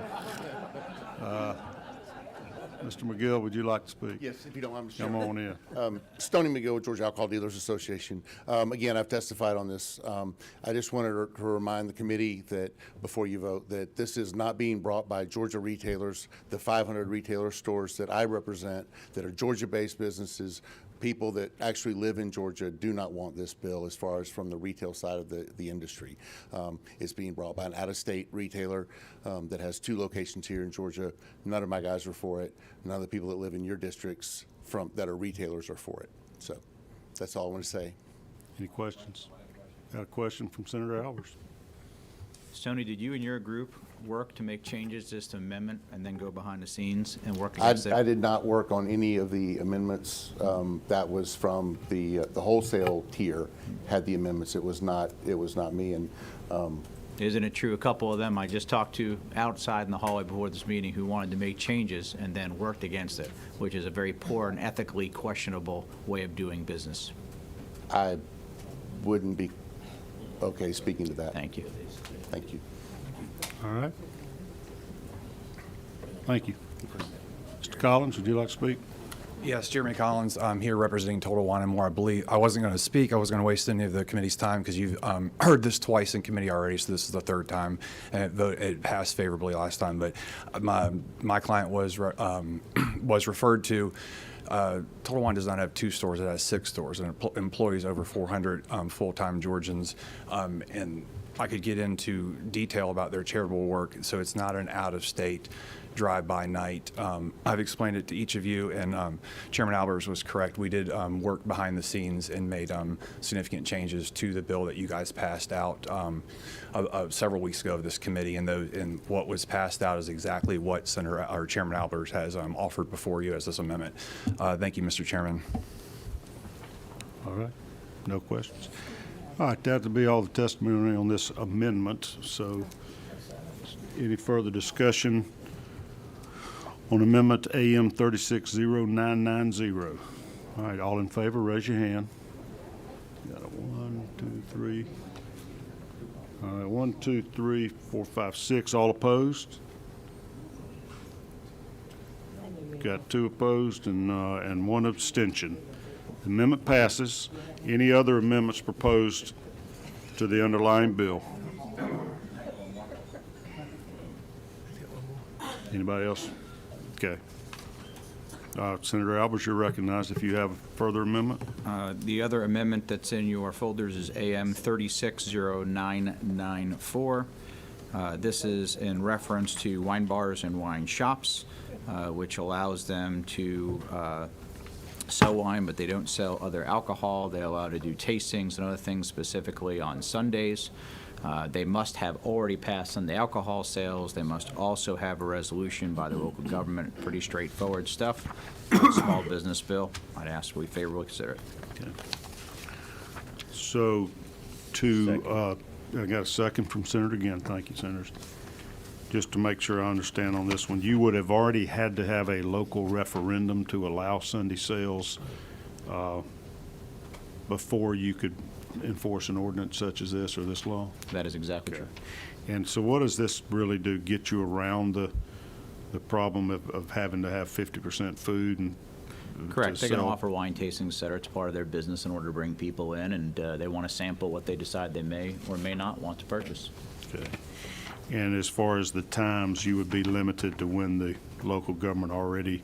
Mr. McGill, would you like to speak? Yes, if you don't mind, Mr. Come Chairman. on in. Stoney McGill, Georgia Alcohol Dealers Association. Again, I've testified on this. I just wanted to remind the committee that before you vote, that this is not being brought by Georgia retailers, the 500 retailer stores that I represent, that are Georgia-based businesses. People that actually live in Georgia do not want this bill as far as from the retail side of the industry. It's being brought by an out-of-state retailer that has 2 locations here in Georgia. None of my guys are for it. None of the people that live in your districts that are retailers are for it. So that's all I want to say. Any questions? Got a question from Senator Albers. Stoney, did you and your group work to make changes to this amendment and then go behind the scenes and work I against it? did not work on any of the amendments. That was from the wholesale tier had the amendments. It was not me. And Isn't it true, a couple of them I just talked to outside in the hallway before this meeting who wanted to make changes and then worked against it, which is a very poor and ethically questionable way of doing business. I wouldn't be okay speaking to that. Thank you. Thank you. All right. Thank you. Mr. Collins, would you like to speak? Yes, Jeremy Collins. I'm here representing Total Wine and More. I believe I wasn't going to speak. I wasn't going to waste any of the committee's time because you've heard this twice in committee already, so this is the 3rd time, and it passed favorably last time. But my client was referred to. Total Wine does not have 2 stores; it has 6 stores and employs over 400 full-time Georgians. And I could get into detail about their charitable work, so it's not an out-of-state drive-by night. I've explained it to each of you, and Chairman Albers was correct. We did work behind the scenes and made significant changes to the bill that you guys passed out several weeks ago of this committee, and what was passed out is exactly what Chairman Albers has offered before you as this amendment. Thank you, Mr. Chairman. All right. No questions. All right, that'll be all the testimony on this amendment. So any further discussion on Amendment AM 360990? All right, all in favor, raise your hand. Got a 1, 2, 3. All right, 1, 2, 3, 4, 5, 6. All opposed? Got 2 opposed and 1 abstention. The amendment passes. Any other amendments proposed to the underlying bill? Anybody else? Okay. Senator Albers, you're recognized if you have a further amendment. The other amendment that's in your folders is AM 360994. This is in reference to wine bars and wine shops, which allows them to sell wine, but they don't sell other alcohol. They allow to do tastings and other things specifically on Sundays. They must have already passed on the alcohol sales. They must also have a resolution by the local government. Pretty straightforward stuff. Small business bill. I'd ask we favorably consider it. Okay. So I got a second from Senator again. Thank you, Senators. Just to make sure I understand on this one, you would have already had to have a local referendum to allow Sunday sales before you could enforce an ordinance such as this or this law? That is exactly true. And so what does this really do? Get you around the problem of having to have 50% food and Correct. They're going to sell? offer wine tastings, et cetera. It's part of their business in order to bring people in, and they want to sample what they decide they may or may not want to purchase. Okay. And as far as the times, you would be limited to when the local government already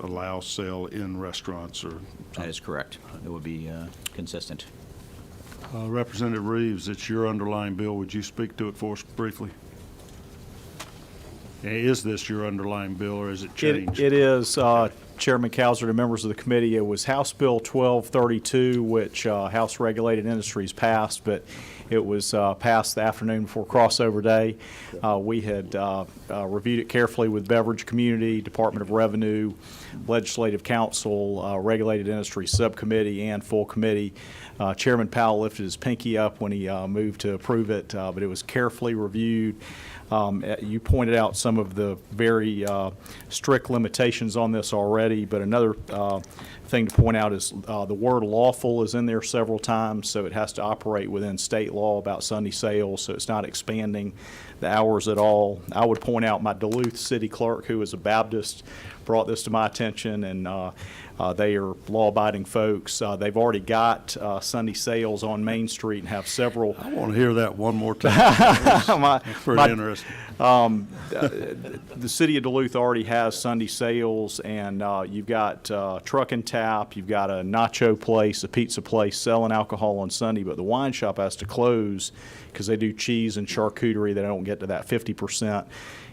allows sale in restaurants or? That is correct. It would be consistent. Representative Reeves, it's your underlying bill. Would you speak to it for us briefly? Is this your underlying bill, or is it changed? It is, Chairman Cowser and members of the committee. It was House Bill 1232, which House Regulated Industries passed, but it was passed the afternoon before crossover day. We had reviewed it carefully with Beverage Community, Department of Revenue, Legislative Council, Regulated Industries Subcommittee, and full committee. Chairman Powell lifted his pinky up when he moved to approve it, but it was carefully reviewed. You pointed out some of the very strict limitations on this already, but another thing to point out is the word lawful is in there several times, so it has to operate within state law about Sunday sales, so it's not expanding the hours at all. I would point out my Duluth city clerk, who is a Baptist, brought this to my attention, and they are law-abiding folks. They've already got Sunday sales on Main Street and have several. I want to hear that one more time. That's pretty interesting. The city of Duluth already has Sunday sales, and you've got Truck and Tap, you've got a nacho place, a pizza place selling alcohol on Sunday, but the wine shop has to close because they do cheese and charcuterie. They don't get to that 50%.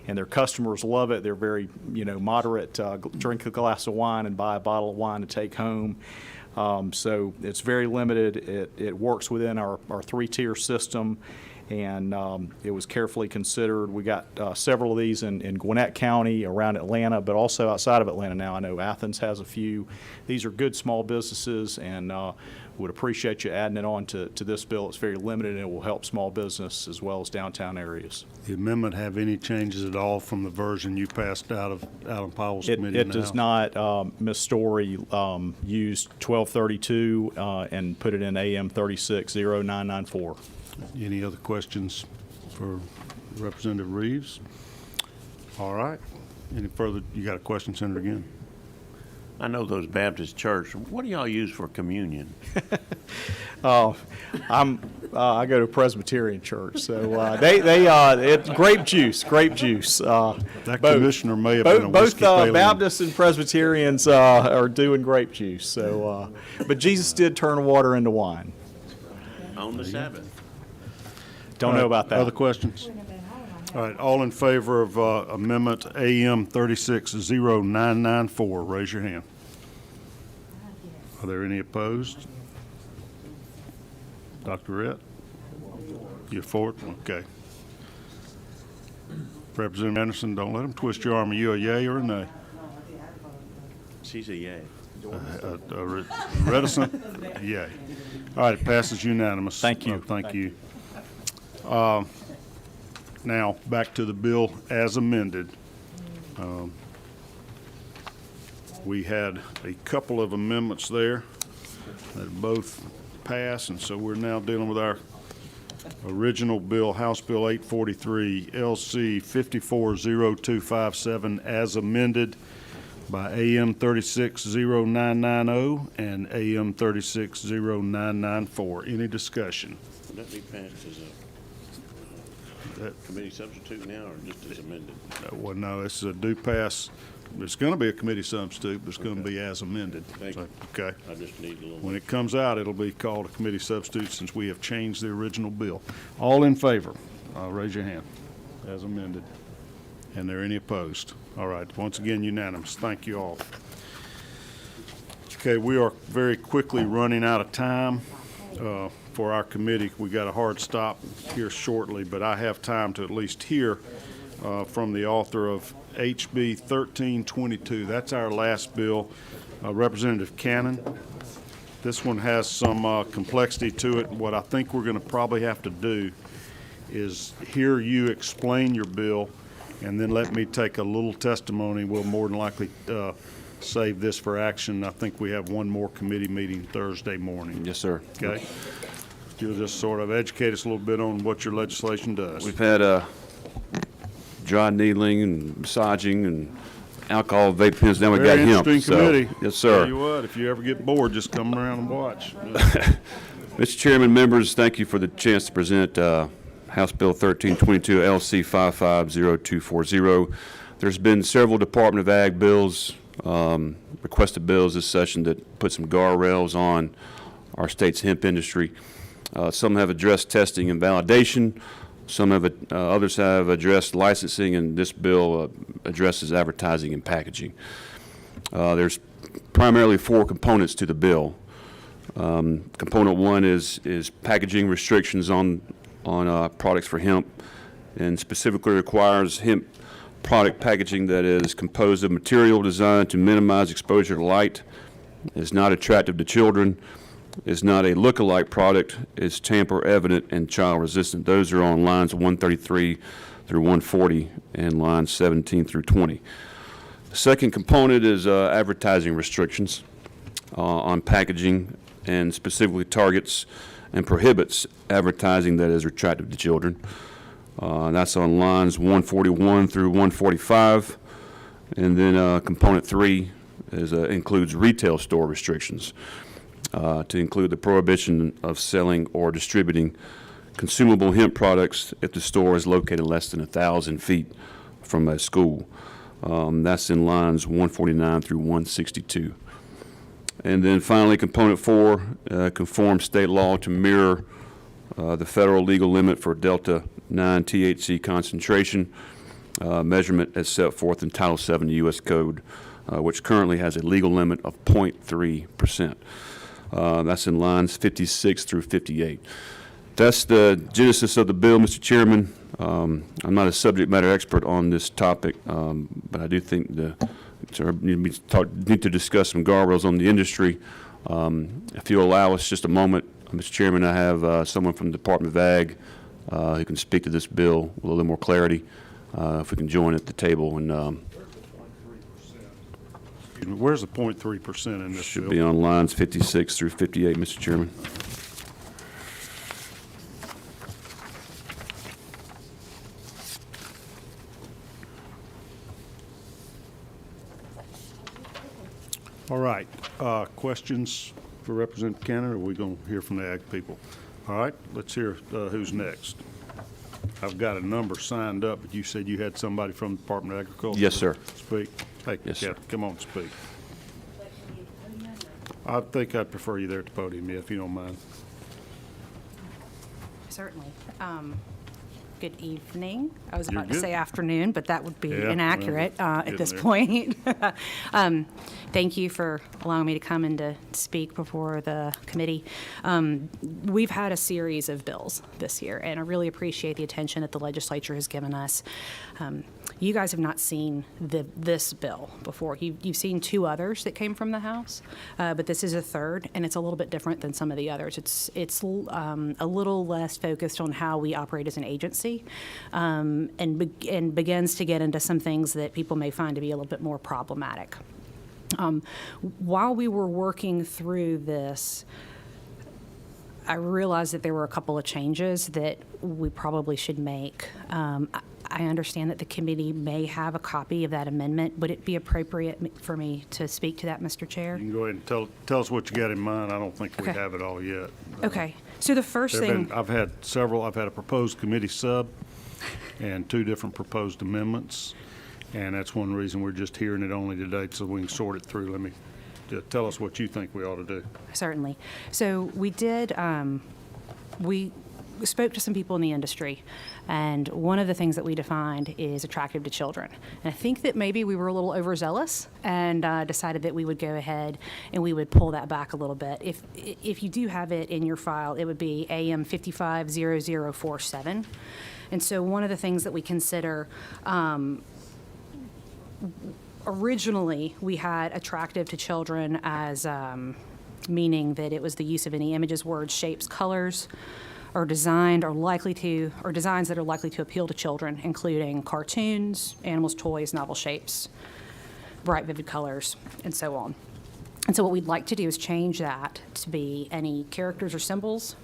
And their customers love it. They're very, moderate. Drink a glass of wine and buy a bottle of wine to take home. So it's very limited. It works within our three-tier system, and it was carefully considered. We got several of these in Gwinnett County, around Atlanta, but also outside of Atlanta now. I know Athens has a few. These are good small businesses, and would appreciate you adding it on to this bill. It's very limited, and it will help small business as well as downtown areas. The amendment have any changes at all from the version you passed out of Alan Powell's committee? It does not. Ms. Story used 1232 and put it in AM 360994. Any other questions for Representative Reeves? All right. Any further? You got a question, Senator, again? I know those Baptist church. What do y'all use for communion? I go to a Presbyterian church, so it's grape juice. That commissioner may have been a both Episcopalian. Baptists and Presbyterians are doing grape juice. So, but Jesus did turn water into wine. On the Sabbath. Don't know about that. Other questions? All right, all in favor of Amendment AM 360994, raise your hand. Are there any opposed? Dr. Rett? You're for it? Okay. Representative Anderson, don't let him twist your arm. Are you a yay or a nay? She's a yay. Reticent? Yay. All right, it passes unanimous. Thank you. Thank you. Now, back to the bill as amended. We had a couple of amendments there that both passed, and so we're now dealing with our original bill, House Bill 843, LC 540257, as amended by AM 360990 and AM 360994. Any discussion? Would that be passed as a committee substitute now, or just as amended? Well, no, it's a due pass. It's going to be a committee substitute, but it's going to be as amended. Thank you. Okay. I just need a little. When it comes out, it'll be called a committee substitute since we have changed the original bill. All in favor, raise your hand. As amended. And are there any opposed? All right. Once again, unanimous. Thank you all. Okay, we are very quickly running out of time for our committee. We got a hard stop here shortly, but I have time to at least hear from the author of HB 1322. That's our last bill, Representative Cannon. This one has some complexity to it. What I think we're going to probably have to do is hear you explain your bill, and then let me take a little testimony. We'll more than likely save this for action. I think we have one more committee meeting Thursday morning. Yes, sir. Okay. You'll just sort of educate us a little bit on what your legislation does. We've had dry needling and massaging and alcohol vape pens. Now we got Very hemp. interesting committee. Yes, sir. Tell you what, if you ever get bored, just come around and watch. Mr. Chairman, members, thank you for the chance to present House Bill 1322 LC 550240. There's been several Department of Ag bills, requested bills this session that put some guardrails on our state's hemp industry. Some have addressed testing and validation. Some have, others have addressed licensing, and this bill addresses advertising and packaging. There's primarily 4 components to the bill. Component 1 is packaging restrictions on products for hemp, and specifically requires hemp product packaging that is composed of material designed to minimize exposure to light, is not attractive to children, is not a look-alike product, is tamper evident and child resistant. Those are on lines 133 through 140 and lines 17 through 20. The second component is advertising restrictions on packaging, and specifically targets and prohibits advertising that is attractive to children. That's on lines 141 through 145. And then component 3 includes retail store restrictions, to include the prohibition of selling or distributing consumable hemp products if the store is located less than 1,000 feet from a school. That's in lines 149 through 162. And then finally, component 4 conforms state law to mirror the federal legal limit for Delta 9 THC concentration measurement as set forth in Title VII U.S. Code, which currently has a legal limit of 0.3%. That's in lines 56 through 58. That's the genesis of the bill, Mr. Chairman. I'm not a subject matter expert on this topic, but I do think need to discuss some guardrails on the industry. If you'll allow us just a moment, Mr. Chairman, I have someone from the Department of Ag who can speak to this bill with a little more clarity. If we can join at the table. And where's the 0.3% in this should bill? be on lines 56 through 58, Mr. Chairman. All right, questions for Representative Cannon, or are we going to hear from the ag people? All right, let's hear who's next. I've got a number signed up, but you said you had somebody from the Department of Agriculture. Yes, sir. Speak. Hey, Yes, sir. come on, speak. I think I'd prefer you there at the podium, if you don't mind. Certainly. Good evening. I was You're about to good. say afternoon, but that would be Yeah, inaccurate well, at this getting point. Thank you for allowing me to come and to speak before the committee. We've had a series of bills this year, and I really appreciate the attention that the legislature has given us. You guys have not seen this bill before. You've seen 2 others that came from the House, but this is a third, and it's a little bit different than some of the others. It's a little less focused on how we operate as an agency, and begins to get into some things that people may find to be a little bit more problematic. While we were working through this, I realized that there were a couple of changes that we probably should make. I understand that the committee may have a copy of that amendment. Would it be appropriate for me to speak to that, Mr. Chair? You can go ahead and tell us what you got in mind. I don't think we Okay. have it all yet. Okay. So the first thing. I've had several. I've had a proposed committee sub and 2 different proposed amendments, and that's one reason we're just hearing it only today, so we can sort it through. Let me tell us what you think we ought to do. Certainly. So we did, we spoke to some people in the industry, and one of the things that we defined is attractive to children. And I think that maybe we were a little overzealous and decided that we would go ahead and we would pull that back a little bit. If you do have it in your file, it would be AM 550047. And so one of the things that we consider, originally, we had attractive to children as meaning that it was the use of any images, words, shapes, colors, or designs that are likely to appeal to children, including cartoons, animals, toys, novel shapes, bright, vivid colors, and so on. And so what we'd like to do is change that to be any characters or symbols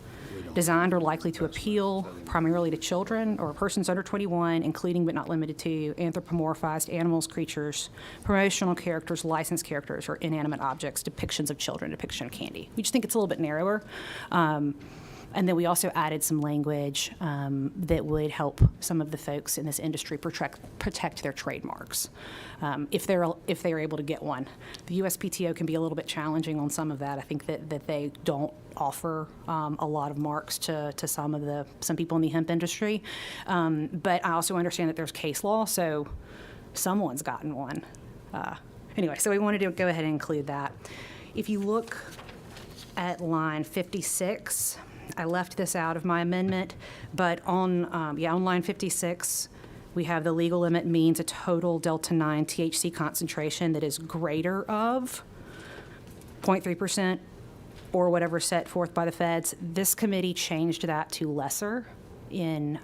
designed or likely to appeal primarily to children or persons under 21, including but not limited to anthropomorphized animals, creatures, promotional characters, licensed characters, or inanimate objects, depictions of children, depiction of candy. We just think it's a little bit narrower. And then we also added some language that would help some of the folks in this industry protect their trademarks if they're able to get one. The USPTO can be a little bit challenging on some of that. I think that they don't offer a lot of marks to some people in the hemp industry. But I also understand that there's case law, so someone's gotten one. Anyway, so we wanted to go ahead and include that. If you look at line 56, I left this out of my amendment, but on line 56, we have the legal limit means a total delta-9 THC concentration that is greater of 0.3% or whatever set forth by the feds. This committee changed that to lesser in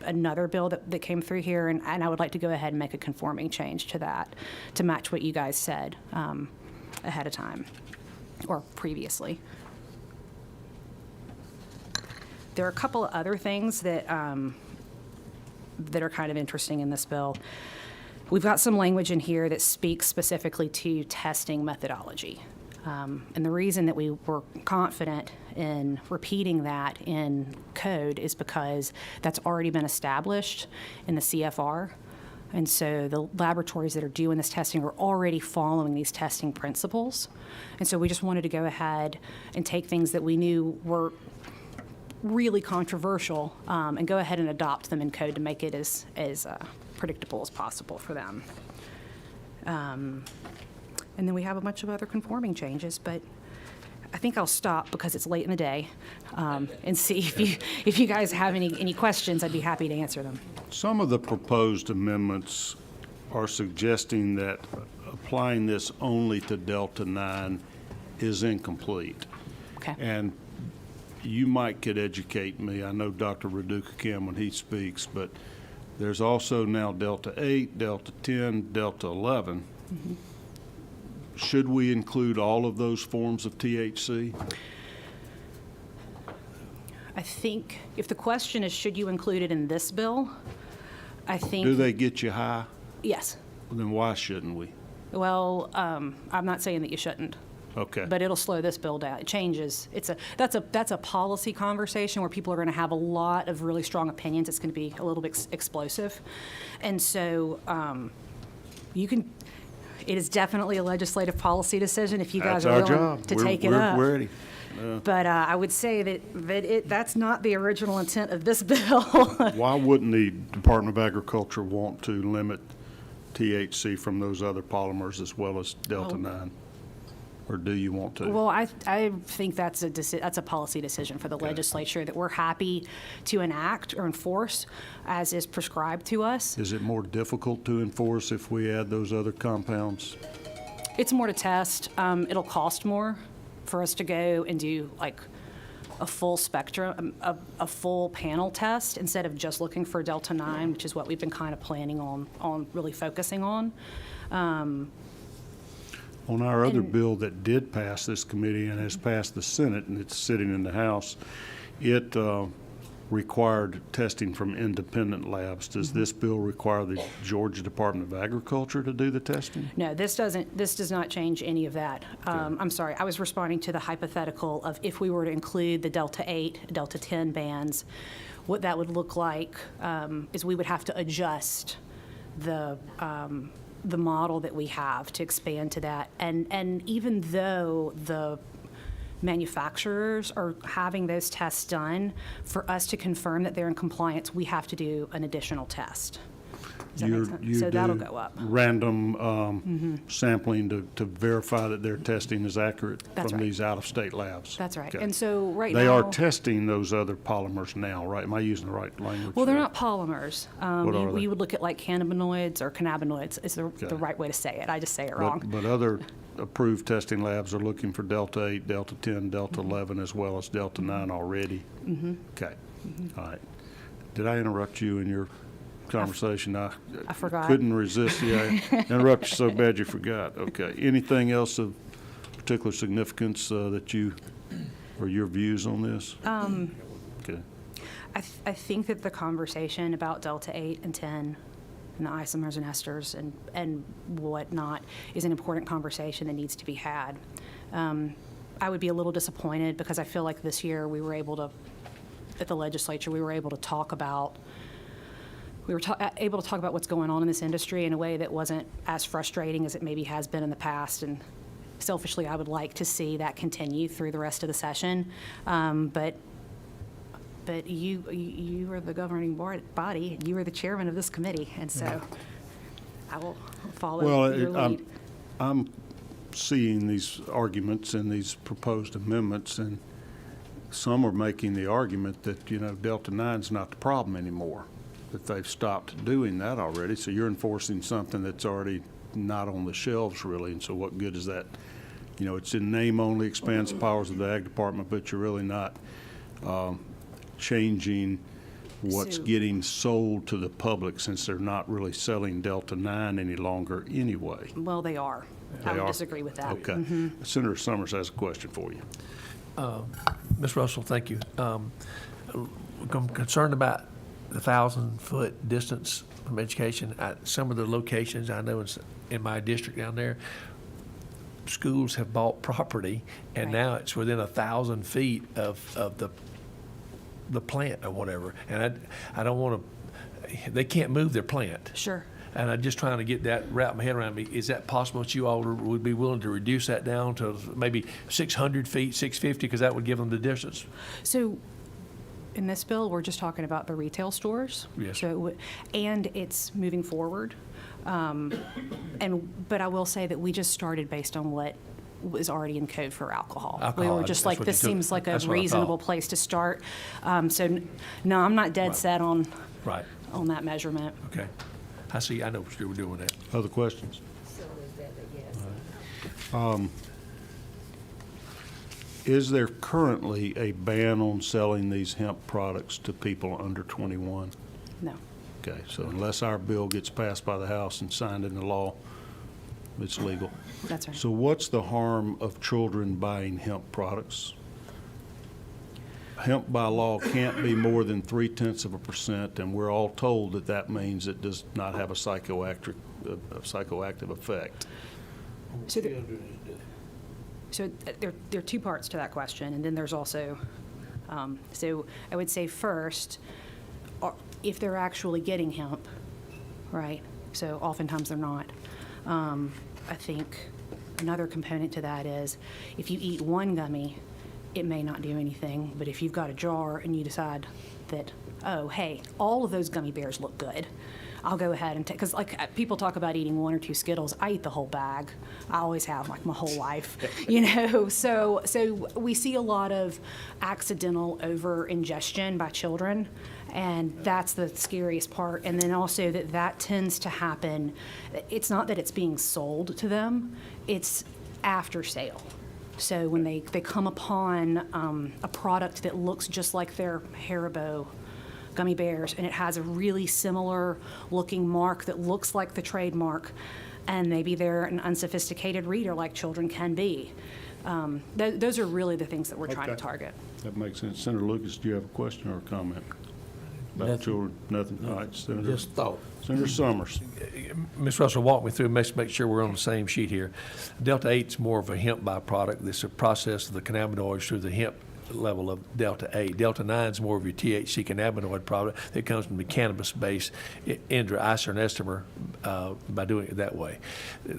another bill that came through here, and I would like to go ahead and make a conforming change to that to match what you guys said ahead of time or previously. There are a couple of other things that that are kind of interesting in this bill. We've got some language in here that speaks specifically to testing methodology. And the reason that we were confident in repeating that in code is because that's already been established in the CFR. And so the laboratories that are doing this testing are already following these testing principles. And so we just wanted to go ahead and take things that we knew were really controversial and go ahead and adopt them in code to make it as predictable as possible for them. And then we have a bunch of other conforming changes, but I think I'll stop because it's late in the day and see if you guys have any questions. I'd be happy to answer them. Some of the proposed amendments are suggesting that applying this only to Delta 9 is incomplete. Okay. And you could educate me. I know Dr. Raduca can when he speaks, but there's also now Delta 8, Delta 10, Delta 11. Mm-hmm. Should we include all of those forms of THC? I think if the question is, should you include it in this bill, I think. Do they get you high? Yes. Well, then why shouldn't we? Well, I'm not saying that you shouldn't. Okay. But it'll slow this bill down. It changes. That's a policy conversation where people are going to have a lot of really strong opinions. It's going to be a little bit explosive, and so it is definitely a legislative policy decision if you guys are willing to take it up. We're ready. But I would say that's not the original intent of this bill. Why wouldn't the Department of Agriculture want to limit THC from those other polymers as well as Delta 9? Or do you want to? Well, I think that's a policy decision for the legislature that we're happy to enact or enforce as is prescribed to us. Is it more difficult to enforce if we add those other compounds? It's more to test. It'll cost more for us to go and do like a full spectrum, a full panel test instead of just looking for Delta 9, which is what we've been kind of planning on really focusing on. On our other bill that did pass this committee and has passed the Senate, and it's sitting in the House, it required testing from independent labs. Does this bill require the Georgia Department of Agriculture to do the testing? No, this does not change any of that. I'm sorry, I was responding to the hypothetical of if we were to include the Delta 8, Delta 10 bands, what that would look like is we would have to adjust the model that we have to expand to that. And even though the manufacturers are having those tests done, for us to confirm that they're in compliance, we have to do an additional test. Does that make sense? So that'll go up. Random sampling to verify that their testing is accurate from these out-of-state labs. That's right. Okay. And so right now. They are testing those other polymers now, right? Am I using the right language? Well, they're not polymers. What are they? We would look at like cannabinoids or cannabinoids is the right way to say it. I just say it wrong. But other approved testing labs are looking for Delta 8, Delta 10, Delta 11, as well as Delta 9 already? Okay. All right. Did I interrupt you in your conversation? I forgot. Couldn't resist. Yeah, interrupt you so bad you forgot. Okay. Anything else of particular significance that you, or your views on this? Okay. I think that the conversation about Delta 8 and 10 and the isomers and esters and whatnot is an important conversation that needs to be had. I would be a little disappointed because I feel like this year we were able to, at the legislature, we were able to talk about what's going on in this industry in a way that wasn't as frustrating as it maybe has been in the past. And selfishly, I would like to see that continue through the rest of the session. But you are the governing body. You are the chairman of this committee, and so I will follow your lead. I'm seeing these arguments and these proposed amendments, and some are making the argument that, Delta 9's not the problem anymore, that they've stopped doing that already. So you're enforcing something that's already not on the shelves, really. And so what good is that? It's in name only, expands the powers of the Ag Department, but you're really not changing what's getting sold to the public, since they're not really selling Delta 9 any longer anyway. Well, they are. I would disagree with that. Okay. Senator Summers has a question for you. Ms. Russell, thank you. I'm concerned about the 1,000-foot distance from education. Some of the locations I know in my district down there, schools have bought property, and now it's within 1,000 feet of the plant or whatever. And I don't want to. They can't move their plant. Sure. And I'm just trying to get that, wrap my head around me. Is that possible that you all would be willing to reduce that down to maybe 600 feet, 650, because that would give them the distance? So in this bill, we're just talking about the retail stores. Yes. So, and it's moving forward. But I will say that we just started based on what was already in code for alcohol. We were just like, this seems like a reasonable place to start. No, I'm not dead set on that measurement. Okay. I see. I know what you were doing that. Other questions? Is there currently a ban on selling these hemp products to people under 21? No. Okay, so unless our bill gets passed by the House and signed into law, it's legal. That's right. So what's the harm of children buying hemp products? Hemp by law can't be more than 0.3%, and we're all told that that means it does not have a psychoactive effect. So there are two parts to that question, and then there's also, so I would say first, if they're actually getting hemp, right? So oftentimes they're not. I think another component to that is if you eat one gummy, it may not do anything, but if you've got a jar and you decide that, oh, hey, all of those gummy bears look good, I'll go ahead and take, because like people talk about eating 1 or 2 Skittles, I eat the whole bag. I always have, like my whole life, So we see a lot of accidental over ingestion by children, and that's the scariest part. And then also that tends to happen. It's not that it's being sold to them; it's after sale. So when they come upon a product that looks just like their Haribo gummy bears, and it has a really similar looking mark that looks like the trademark, and maybe they're an unsophisticated reader like children can be. Those are really the things that we're trying to target. That makes sense. Senator Lucas, do you have a question or a comment about Nothing. children? Nothing. All right, Senator. Just thought. Senator Summers. Ms. Russell, walk me through, make sure we're on the same sheet here. Delta 8 is more of a hemp byproduct. This is a process of the cannabinoids through the hemp level of Delta 8. Delta 9 is more of your THC cannabinoid product that comes from the cannabis-based isomer by doing it that way,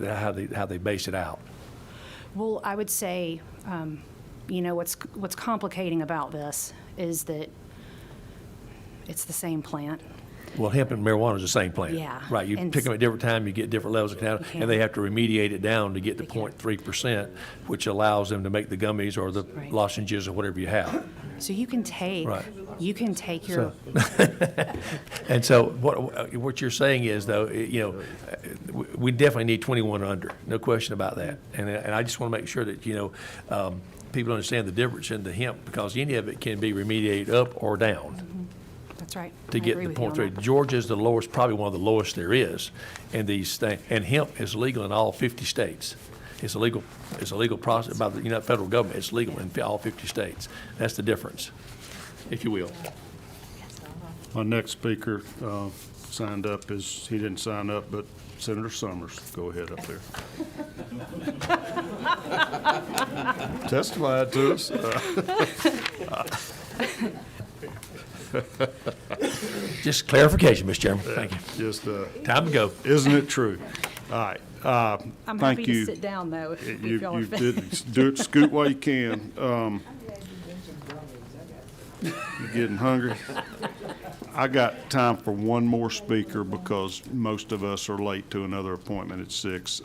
how they base it out. Well, I would say, what's complicating about this is that it's the same plant. Well, hemp and marijuana is the same plant. Yeah. Right, you pick them at different time, you get different levels of cannabis, and they have to remediate it down to get to 0.3%, which allows them to make the gummies or the lozenges or whatever you have. So you can take, your. And so what you're saying is, though, we definitely need 21 under, no question about that. And I just want to make sure that, people understand the difference in the hemp, because any of it can be remediated up or down. That's right. To get the 0.3. Georgia's the lowest, probably one of the lowest there is in these things. And hemp is legal in all 50 states. It's a legal process by the federal government. It's legal in all 50 states. That's the difference, if you will. Our next speaker, signed up is, he didn't sign up, but Senator Summers. Go ahead up there. Testified to us. Just clarification, Mr. Chairman. Thank you. Just, Time to go. Isn't it true? All right. I'm Thank happy you. to sit down, though, if You y'all are did, do it, scoot while you can. You getting hungry? I got time for one more speaker because most of us are late to another appointment at 6.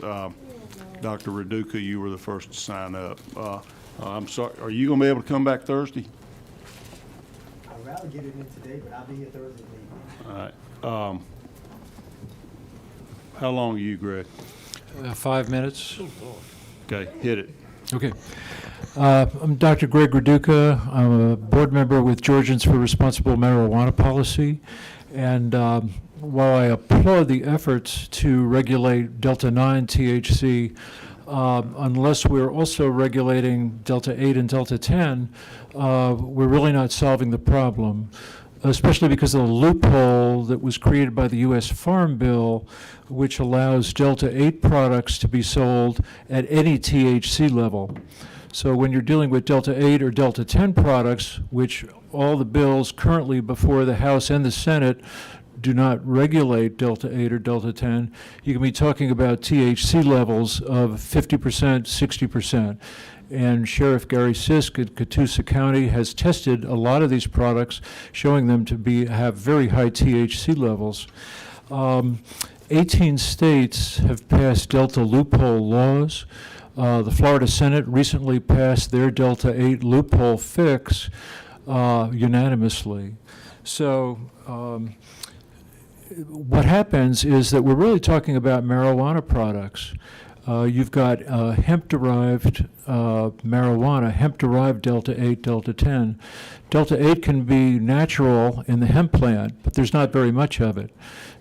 Dr. Reduka, you were the first to sign up. I'm sorry, are you gonna be able to come back Thursday? I'd rather get it in today, but I'll be here Thursday evening. All right. How long are you, Greg? 5 minutes. Okay, hit it. Okay. I'm Dr. Greg Reduka. I'm a board member with Georgians for Responsible Marijuana Policy. And while I applaud the efforts to regulate Delta-9 THC, unless we're also regulating Delta-8 and Delta-10, we're really not solving the problem, especially because of the loophole that was created by the U.S. Farm Bill, which allows Delta-8 products to be sold at any THC level. So when you're dealing with Delta-8 or Delta-10 products, which all the bills currently before the House and the Senate do not regulate Delta-8 or Delta-10, you can be talking about THC levels of 50%, 60%. And Sheriff Gary Sisk at Catoosa County has tested a lot of these products, showing them to have very high THC levels. 18 states have passed Delta loophole laws. The Florida Senate recently passed their Delta-8 loophole fix unanimously. So what happens is that we're really talking about marijuana products. You've got hemp-derived marijuana, hemp-derived Delta-8, Delta-10. Delta-8 can be natural in the hemp plant, but there's not very much of it.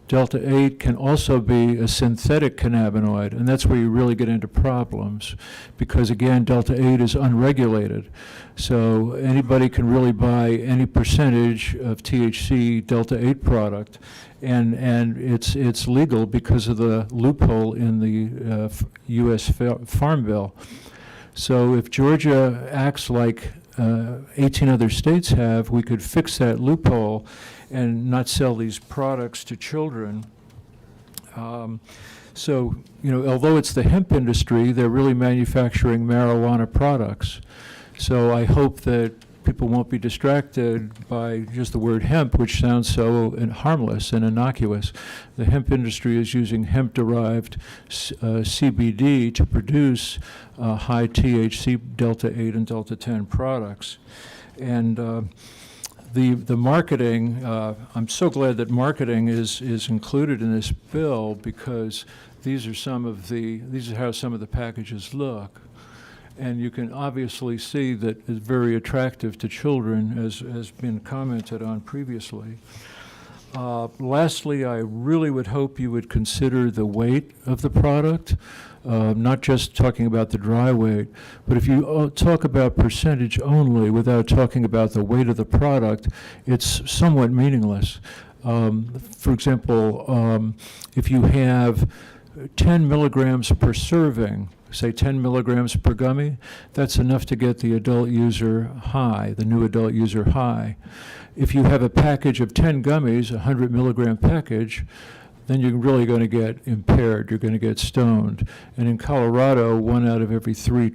Delta-8 can also be a synthetic cannabinoid, and that's where you really get into problems, because again, Delta-8 is unregulated. So anybody can really buy any percentage of THC Delta-8 product, and it's legal because of the loophole in the U.S. Farm Bill. So if Georgia acts like 18 other states have, we could fix that loophole and not sell these products to children. So, although it's the hemp industry, they're really manufacturing marijuana products. So I hope that people won't be distracted by just the word hemp, which sounds so harmless and innocuous. The hemp industry is using hemp-derived CBD to produce high THC Delta-8 and Delta-10 products. And the marketing, I'm so glad that marketing is included in this bill, because these are how some of the packages look. And you can obviously see that it's very attractive to children, as has been commented on previously. Lastly, I really would hope you would consider the weight of the product, not just talking about the dry weight, but if you talk about percentage only without talking about the weight of the product, it's somewhat meaningless. For example, if you have 10 milligrams per serving, say 10 milligrams per gummy, that's enough to get the adult user high, the new adult user high. If you have a package of 10 gummies, a 100 milligram package, then you're really going to get impaired, you're going to get stoned. And in Colorado, 1 out of every 3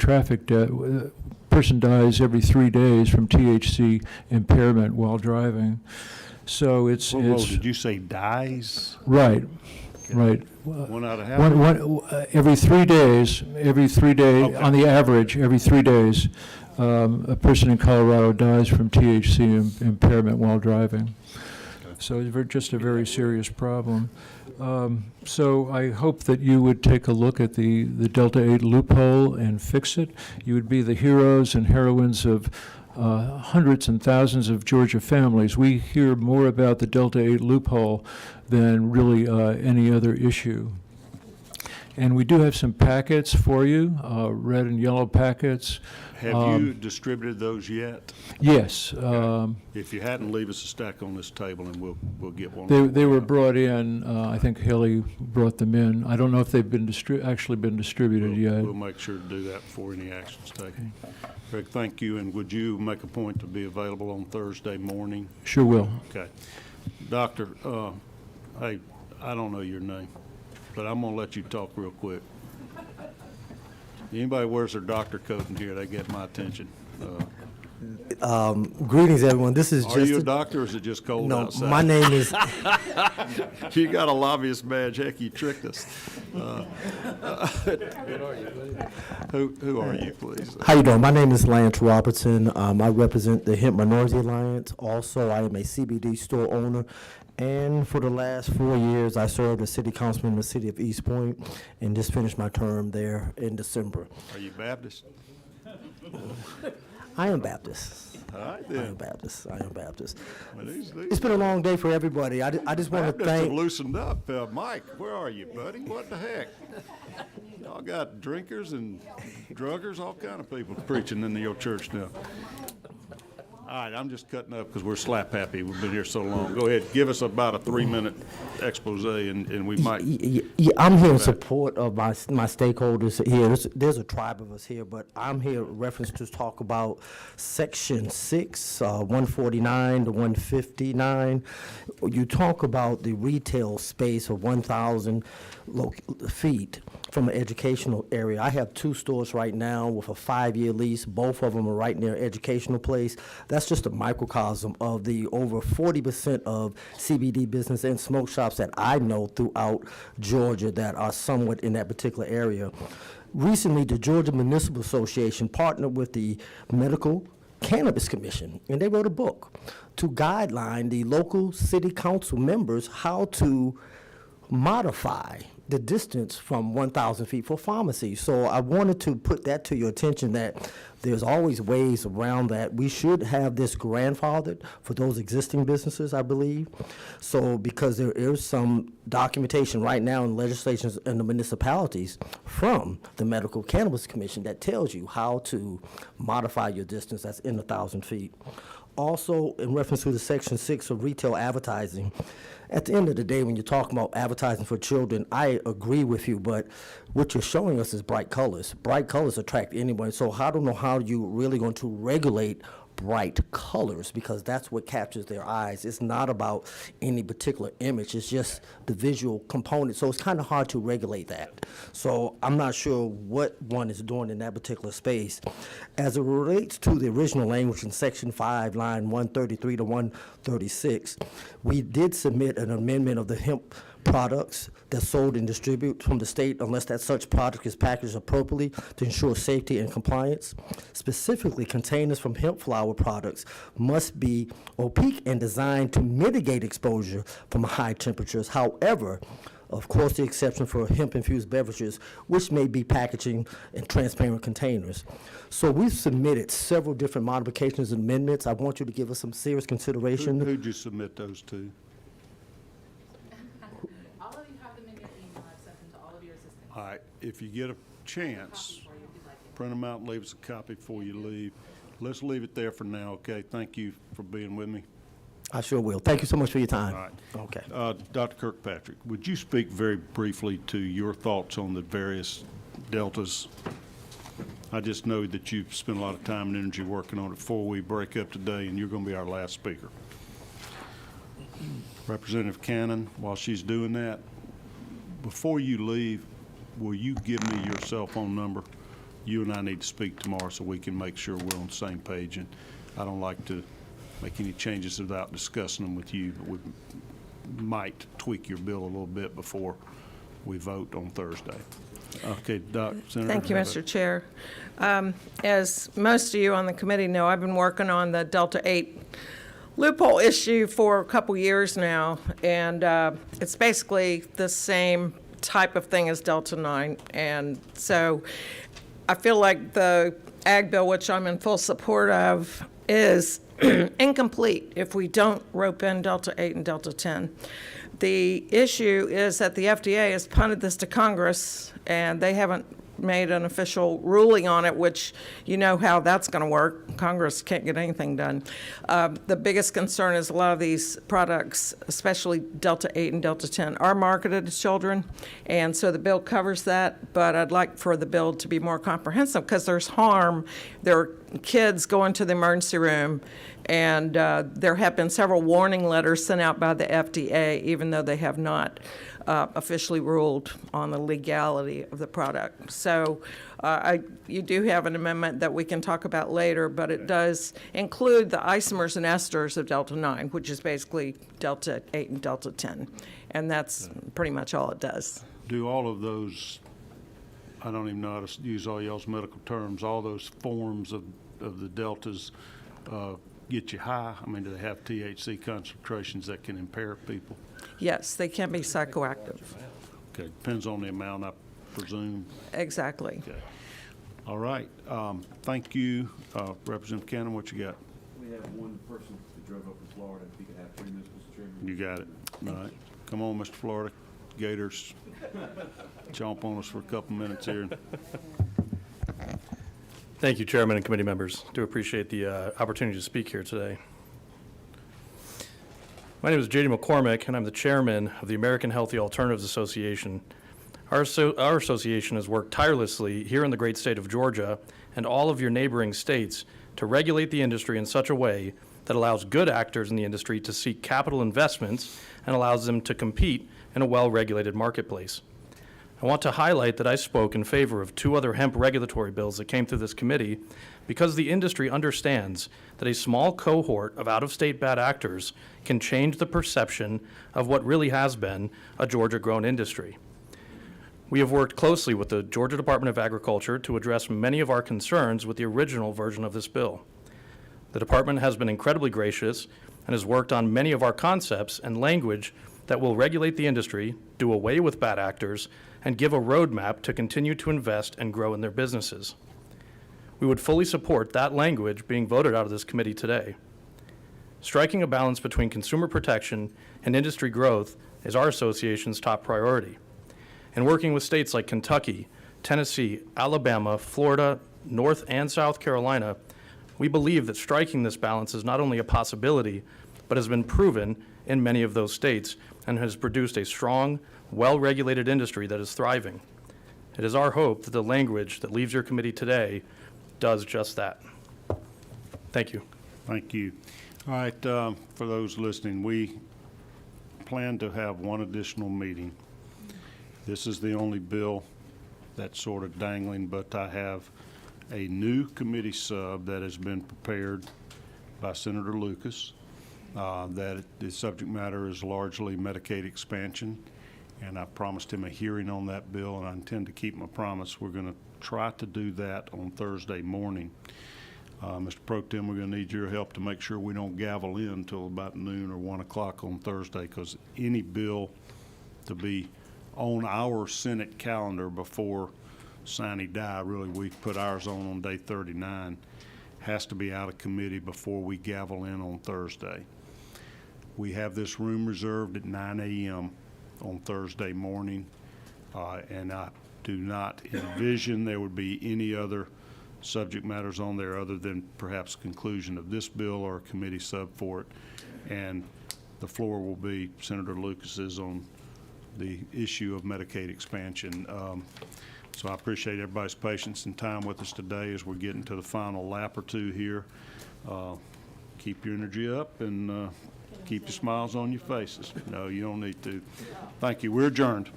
person dies every 3 days from THC impairment while driving. So Whoa, did you say dies? Right. Right. 1 out of half? Every 3 days, okay. On the average, every 3 days, a person in Colorado dies from THC impairment while driving. Okay. So it's just a very serious problem. So I hope that you would take a look at the Delta-8 loophole and fix it. You would be the heroes and heroines of hundreds and thousands of Georgia families. We hear more about the Delta-8 loophole than really any other issue. And we do have some packets for you, red and yellow packets. Have you distributed those yet? Yes. If you hadn't, leave us a stack on this table and we'll get one. They were brought in, I think Haley brought them in. I don't know if they've been actually been distributed yet. We'll make sure to do that before any action's taken. Greg, thank you, and would you make a point to be available on Thursday morning? Sure will. Okay. Doctor, hey, I don't know your name, but I'm gonna let you talk real quick. Anybody wears their doctor coat in here, they get my attention. Greetings, everyone. This is Are you a doctor, or is it just cold No, outside? my name is. You got a lobbyist badge. Heck, you tricked us. Who are you, please? How you doing? My name is Lance Robertson. I represent the Hemp Minority Alliance. Also, I am a CBD store owner. And for the last 4 years, I served as city councilman in the city of East Point and just finished my term there in December. Are you Baptist? I am Baptist. All right, I then. am Baptist. I am Baptist. Well, It's been a long day for everybody. I just want to Baptists have thank. loosened up. Mike, where are you, buddy? What the heck? Y'all got drinkers and druggers, all kind of people preaching in your church now. All right, I'm just cutting up because we're slap happy. We've been here so long. Go ahead, give us about a 3-minute expose, and we might. Yeah, I'm here in support of my stakeholders here. There's a tribe of us here, but I'm here in reference to talk about Section 6, 149 to 159. You talk about the retail space of 1,000 feet from an educational area. I have 2 stores right now with a 5-year lease. Both of them are right near an educational place. That's just a microcosm of the over 40% of CBD business and smoke shops that I know throughout Georgia that are somewhat in that particular area. Recently, the Georgia Municipal Association partnered with the Medical Cannabis Commission, and they wrote a book to guideline the local city council members how to modify the distance from 1,000 feet for pharmacy. So I wanted to put that to your attention that there's always ways around that. We should have this grandfathered for those existing businesses, I believe. So because there is some documentation right now in legislations in the municipalities from the Medical Cannabis Commission that tells you how to modify your distance that's in 1,000 feet. Also, in reference to the Section 6 of retail advertising, at the end of the day, when you're talking about advertising for children, I agree with you, but what you're showing us is bright colors. Bright colors attract anyone, so I don't know how you're really going to regulate bright colors, because that's what captures their eyes. It's not about any particular image, it's just the visual component, so it's kind of hard to regulate that. So I'm not sure what one is doing in that particular space. As it relates to the original language in Section 5, line 133 to 136, we did submit an amendment of the hemp products that's sold and distributed from the state unless that such product is packaged appropriately to ensure safety and compliance. Specifically, containers from hemp flower products must be opaque and designed to mitigate exposure from high temperatures. However, of course, the exception for hemp-infused beverages, which may be packaging in transparent containers. So we've submitted several different modifications and amendments. I want you to give us some serious consideration. Who'd you submit those to? All of you have them in your email. I've sent them to all of your assistants. All right, if you get a chance, print them out and leave us a copy before you leave. Let's leave it there for now, okay? Thank you for being with me. I sure will. Thank you so much for your time. All right. Okay. Dr. Kirkpatrick, would you speak very briefly to your thoughts on the various deltas? I just know that you've spent a lot of time and energy working on it before we break up today, and you're going to be our last speaker. Representative Cannon, while she's doing that, before you leave, will you give me your cell phone number? You and I need to speak tomorrow so we can make sure we're on the same page, and I don't like to make any changes without discussing them with you, but we might tweak your bill a little bit before we vote on Thursday. Okay, Senator. Thank you, Mr. Chair. As most of you on the committee know, I've been working on the Delta 8 loophole issue for a couple years now, and it's basically the same type of thing as Delta 9. And so I feel like the Ag Bill, which I'm in full support of, is incomplete if we don't rope in Delta 8 and Delta 10. The issue is that the FDA has punted this to Congress, and they haven't made an official ruling on it, which you know how that's going to work. Congress can't get anything done. The biggest concern is a lot of these products, especially Delta 8 and Delta 10, are marketed to children, and so the bill covers that, but I'd like for the bill to be more comprehensive because there's harm. There are kids going to the emergency room, and there have been several warning letters sent out by the FDA, even though they have not officially ruled on the legality of the product. So you do have an amendment that we can talk about later, but it does include the isomers and esters of Delta 9, which is basically Delta 8 and Delta 10. And that's pretty much all it does. Do all of those, I don't even know how to use all y'all's medical terms, all those forms of the deltas get you high? I mean, do they have THC concentrations that can impair people? Yes, they can be psychoactive. Okay, depends on the amount, I presume. Exactly. Okay. All right. Thank you. Representative Cannon, what you got? We have one person that drove up from Florida. If he could have 3 minutes, Mr. Chairman. You got it. All right. Come on, Mr. Florida. Gators, chomp on us for a couple minutes here. Thank you, Chairman and committee members. Do appreciate the opportunity to speak here today. My name is J.D. McCormick, and I'm the chairman of the American Healthy Alternatives Association. Our association has worked tirelessly here in the great state of Georgia and all of your neighboring states to regulate the industry in such a way that allows good actors in the industry to seek capital investments and allows them to compete in a well-regulated marketplace. I want to highlight that I spoke in favor of 2 other hemp regulatory bills that came through this committee because the industry understands that a small cohort of out-of-state bad actors can change the perception of what really has been a Georgia-grown industry. We have worked closely with the Georgia Department of Agriculture to address many of our concerns with the original version of this bill. The department has been incredibly gracious and has worked on many of our concepts and language that will regulate the industry, do away with bad actors, and give a roadmap to continue to invest and grow in their businesses. We would fully support that language being voted out of this committee today. Striking a balance between consumer protection and industry growth is our association's top priority. In working with states like Kentucky, Tennessee, Alabama, Florida, North and South Carolina, we believe that striking this balance is not only a possibility, but has been proven in many of those states and has produced a strong, well-regulated industry that is thriving. It is our hope that the language that leaves your committee today does just that. Thank you. Thank you. All right, for those listening, we plan to have one additional meeting. This is the only bill that's sort of dangling, but I have a new committee sub that has been prepared by Senator Lucas. That the subject matter is largely Medicaid expansion, and I promised him a hearing on that bill, and I intend to keep my promise. We're going to try to do that on Thursday morning. Mr. Pro Tem, we're going to need your help to make sure we don't gavel in until about noon or 1 o'clock on Thursday, because any bill to be on our Senate calendar before sine die, really we put ours on day 39, has to be out of committee before we gavel in on Thursday. We have this room reserved at 9 a.m. on Thursday morning, and I do not envision there would be any other subject matters on there other than perhaps conclusion of this bill or a committee sub for it. And the floor will be Senator Lucas's on the issue of Medicaid expansion. So I appreciate everybody's patience and time with us today as we're getting to the final lap or two here. Keep your energy up and keep your smiles on your faces. No, you don't need to. Thank you. We're adjourned.